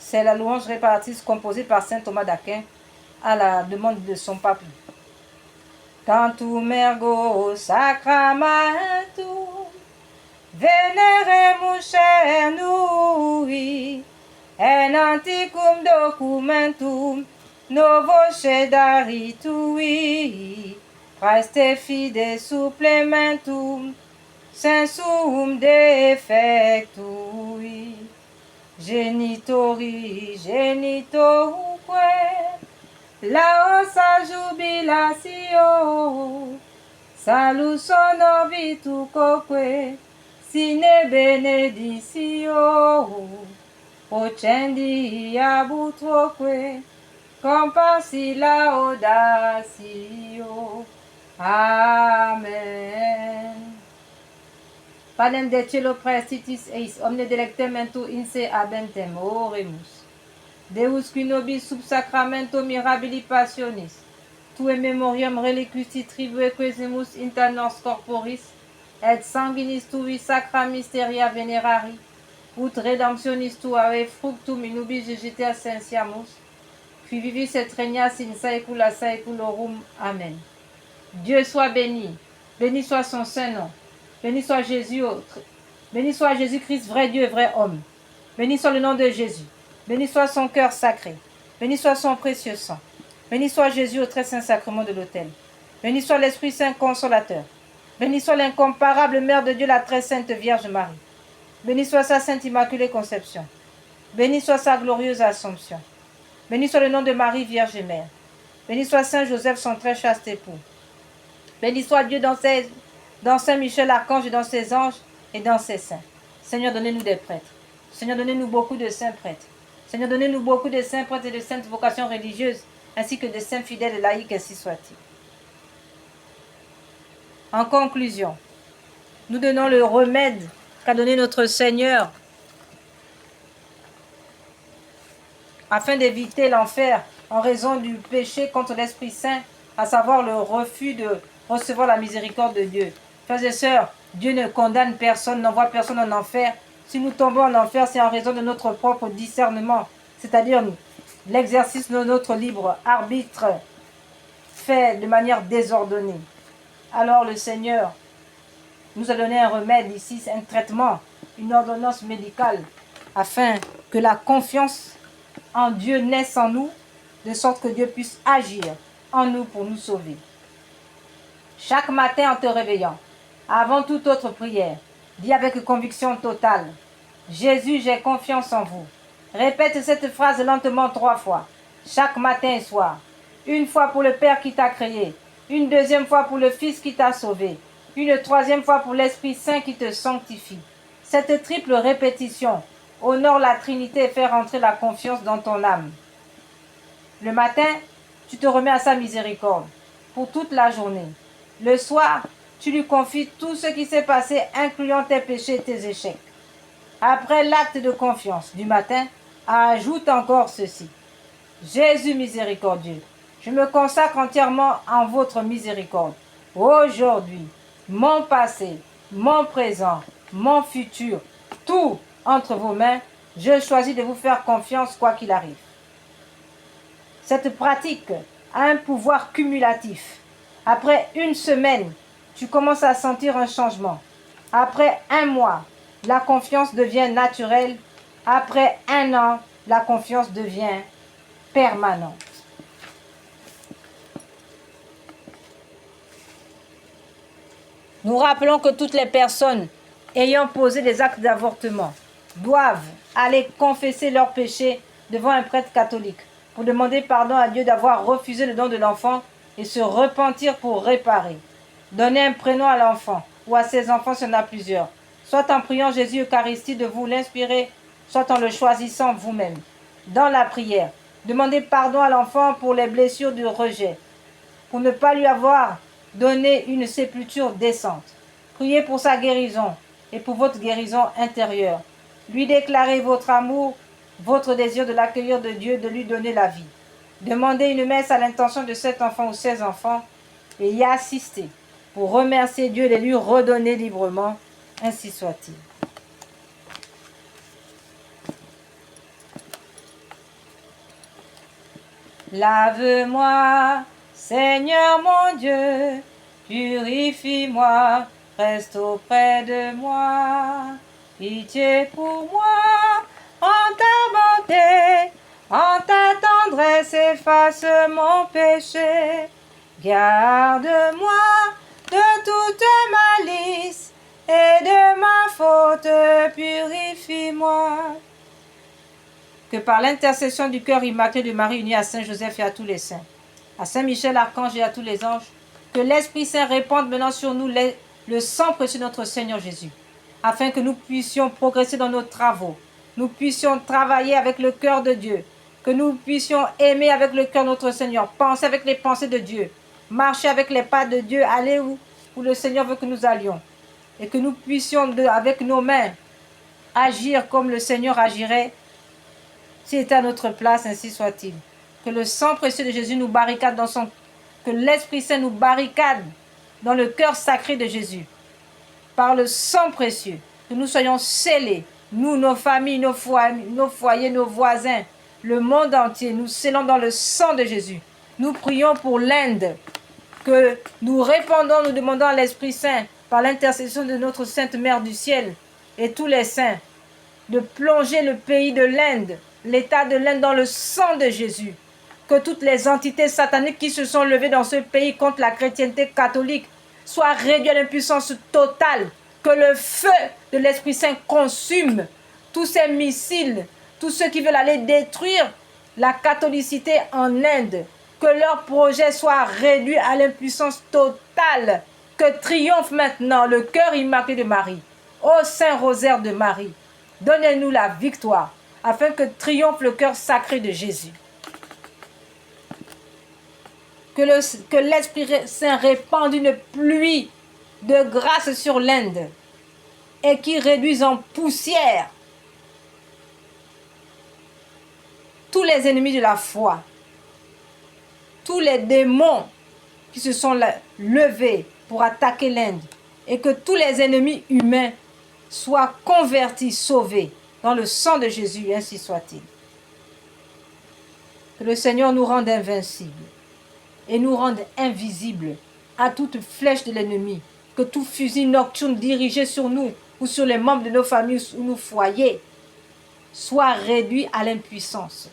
S1: C'est la louange réparatrice composée par saint Thomas d'Aquin à la demande de son pape. Tantum ergo sacramentum veneremus cernui en antiquum documentum novo cedaritui praeste fide supplementum sensum defectui genitori genitoruque laosa jubilatio salus honor vitucoque sine beneditio procendi abutroque compassi laudatio. Amen. Panem de cielo prestitis eis omne delectementu inse abentem oremus. Deus qui nobis sub sacramento mirabili passionis, tue memoriam reliquisti tribue quesimus inter nos corporis, et sanguinis tui sacra mysteria venerari, ut redemptionis tuae fructum in ubi jugite ascensiamus, qui vivis et regnas in saecula saeculorum. Amen. Dieu soit béni, béni soit son saint nom. Béni soit Jésus-Christ, vrai Dieu et vrai homme. Béni soit le nom de Jésus. Béni soit son cœur sacré. Béni soit son précieux sang. Béni soit Jésus au très saint sacrement de l'autel. Béni soit l'Esprit Saint consolateur. Béni soit l'incomparable Mère de Dieu, la très sainte Vierge Marie. Béni soit sa sainte immaculée conception. Béni soit sa glorieuse Assomption. Béni soit le nom de Marie, Vierge et Mère. Béni soit Saint Joseph, son très chaste époux. Béni soit Dieu dans Saint Michel Archange et dans ses anges et dans ses saints. Seigneur, donnez-nous des prêtres. Seigneur, donnez-nous beaucoup de saints prêtres. Seigneur, donnez-nous beaucoup de saints prêtres et de saintes vocations religieuses, ainsi que de saints fidèles et laïcs, ainsi soit-il. En conclusion, nous donnons le remède qu'a donné notre Seigneur afin d'éviter l'enfer en raison du péché contre l'Esprit Saint, à savoir le refus de recevoir la miséricorde de Dieu. Frères et sœurs, Dieu ne condamne personne, n'envoie personne en enfer, Si nous tombons en enfer, c'est en raison de notre propre discernement, c'est-à-dire l'exercice de notre libre arbitre fait de manière désordonnée. Alors le Seigneur nous a donné un remède ici, un traitement, une ordonnance médicale, afin que la confiance en Dieu naisse en nous, de sorte que Dieu puisse agir en nous pour nous sauver. Chaque matin en te réveillant, avant toute autre prière, dis avec conviction totale, Jésus, j'ai confiance en vous. Répète cette phrase lentement 3 fois, chaque matin et soir. Une fois pour le Père qui t'a créé, une deuxième fois pour le Fils qui t'a sauvé, une troisième fois pour l'Esprit Saint qui te sanctifie. Cette triple répétition honore la Trinité et fait rentrer la confiance dans ton âme. Le matin, tu te remets à sa miséricorde pour toute la journée. Le soir, tu lui confies tout ce qui s'est passé, incluant tes péchés et tes échecs. Après l'acte de confiance du matin, ajoute encore ceci. Jésus miséricordieux, je me consacre entièrement en votre miséricorde. Aujourd'hui, mon passé, mon présent, mon futur, tout entre vos mains, je choisis de vous faire confiance quoi qu'il arrive. Cette pratique a un pouvoir cumulatif. Après une semaine, tu commences à sentir un changement. Après un mois, la confiance devient naturelle. Après un an, la confiance devient permanente. Nous rappelons que toutes les personnes ayant posé des actes d'avortement doivent aller confesser leurs péchés devant un prêtre catholique pour demander pardon à Dieu d'avoir refusé le don de l'enfant et se repentir pour réparer. Donnez un prénom à l'enfant ou à ses enfants s'il y en a plusieurs, soit en priant Jésus Eucharistie de vous l'inspirer, soit en le choisissant vous-même. Dans la prière, demandez pardon à l'enfant pour les blessures du rejet, pour ne pas lui avoir donné une sépulture décente. Priez pour sa guérison et pour votre guérison intérieure. Lui déclarez votre amour, votre désir de l'accueillir de Dieu, de lui donner la vie. Demandez une messe à l'intention de cet enfant ou ses enfants et y assistez pour remercier Dieu et lui redonner librement. Ainsi soit-il. Lave-moi, Seigneur mon Dieu, purifie-moi, reste auprès de moi. Pitié pour moi, en ta bonté, en ta tendresse, efface mon péché. Garde-moi de toute malice et de ma faute, purifie-moi. Que par l'intercession du cœur immaculé de Marie unie à Saint Joseph et à tous les saints, à Saint Michel Archange et à tous les anges, que l'Esprit Saint répande maintenant sur nous le sang précieux de notre Seigneur Jésus, afin que nous puissions progresser dans nos travaux, nous puissions travailler avec le cœur de Dieu, que nous puissions aimer avec le cœur de notre Seigneur, penser avec les pensées de Dieu, marcher avec les pas de Dieu, aller où le Seigneur veut que nous allions, et que nous puissions avec nos mains agir comme le Seigneur agirait s'il était à notre place, ainsi soit-il. Que le sang précieux de Jésus nous barricade que l'Esprit Saint nous barricade dans le cœur sacré de Jésus. Par le sang précieux, que nous soyons scellés, nous, nos familles, nos foyers, nos voisins, le monde entier, nous scellons dans le sang de Jésus. Nous prions pour l'Inde, que nous répandons, nous demandons à l'Esprit Saint, par l'intercession de notre Sainte Mère du Ciel et tous les saints, de plonger le pays de l'Inde, l'état de l'Inde dans le sang de Jésus. Que toutes les entités sataniques qui se sont levées dans ce pays contre la chrétienté catholique soient réduites à l'impuissance totale. Que le feu de l'Esprit Saint consume tous ces missiles, tous ceux qui veulent aller détruire la catholicité en Inde. Que leur projet soit réduit à l'impuissance totale. Que triomphe maintenant le cœur immaculé de Marie. Ô Saint Rosaire de Marie, donnez-nous la victoire, afin que triomphe le cœur sacré de Jésus. Que l'Esprit Saint répande une pluie de grâce sur l'Inde et qui réduise en poussière tous les ennemis de la foi, tous les démons qui se sont levés pour attaquer l'Inde, et que tous les ennemis humains soient convertis, sauvés dans le sang de Jésus, ainsi soit-il. Que le Seigneur nous rende invincibles et nous rende invisibles à toute flèche de l'ennemi. Que tout fusil nocturne dirigé sur nous ou sur les membres de nos familles ou nos foyers soit réduit à l'impuissance.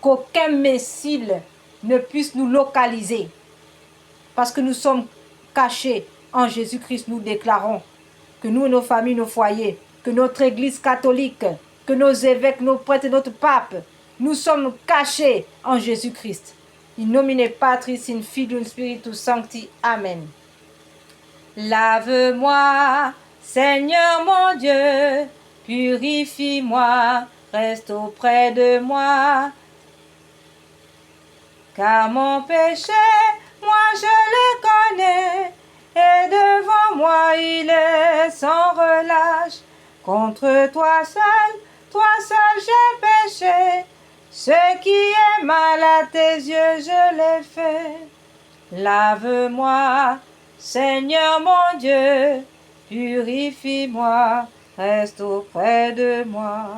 S1: Qu'aucun missile ne puisse nous localiser. Parce que nous sommes cachés en Jésus-Christ, nous déclarons que nous, nos familles, nos foyers, que notre Église catholique, que nos évêques, nos prêtres et notre pape, nous sommes cachés en Jésus-Christ. In nomine Patris, in Filium Spiritus Sancti. Amen. Lave-moi, Seigneur mon Dieu, purifie-moi, reste auprès de moi. Car mon péché, moi je le connais, et devant moi il est sans relâche. Contre toi seul j'ai péché, ce qui est mal à tes yeux je l'ai fait. Lave-moi, Seigneur mon Dieu, purifie-moi, reste auprès de moi.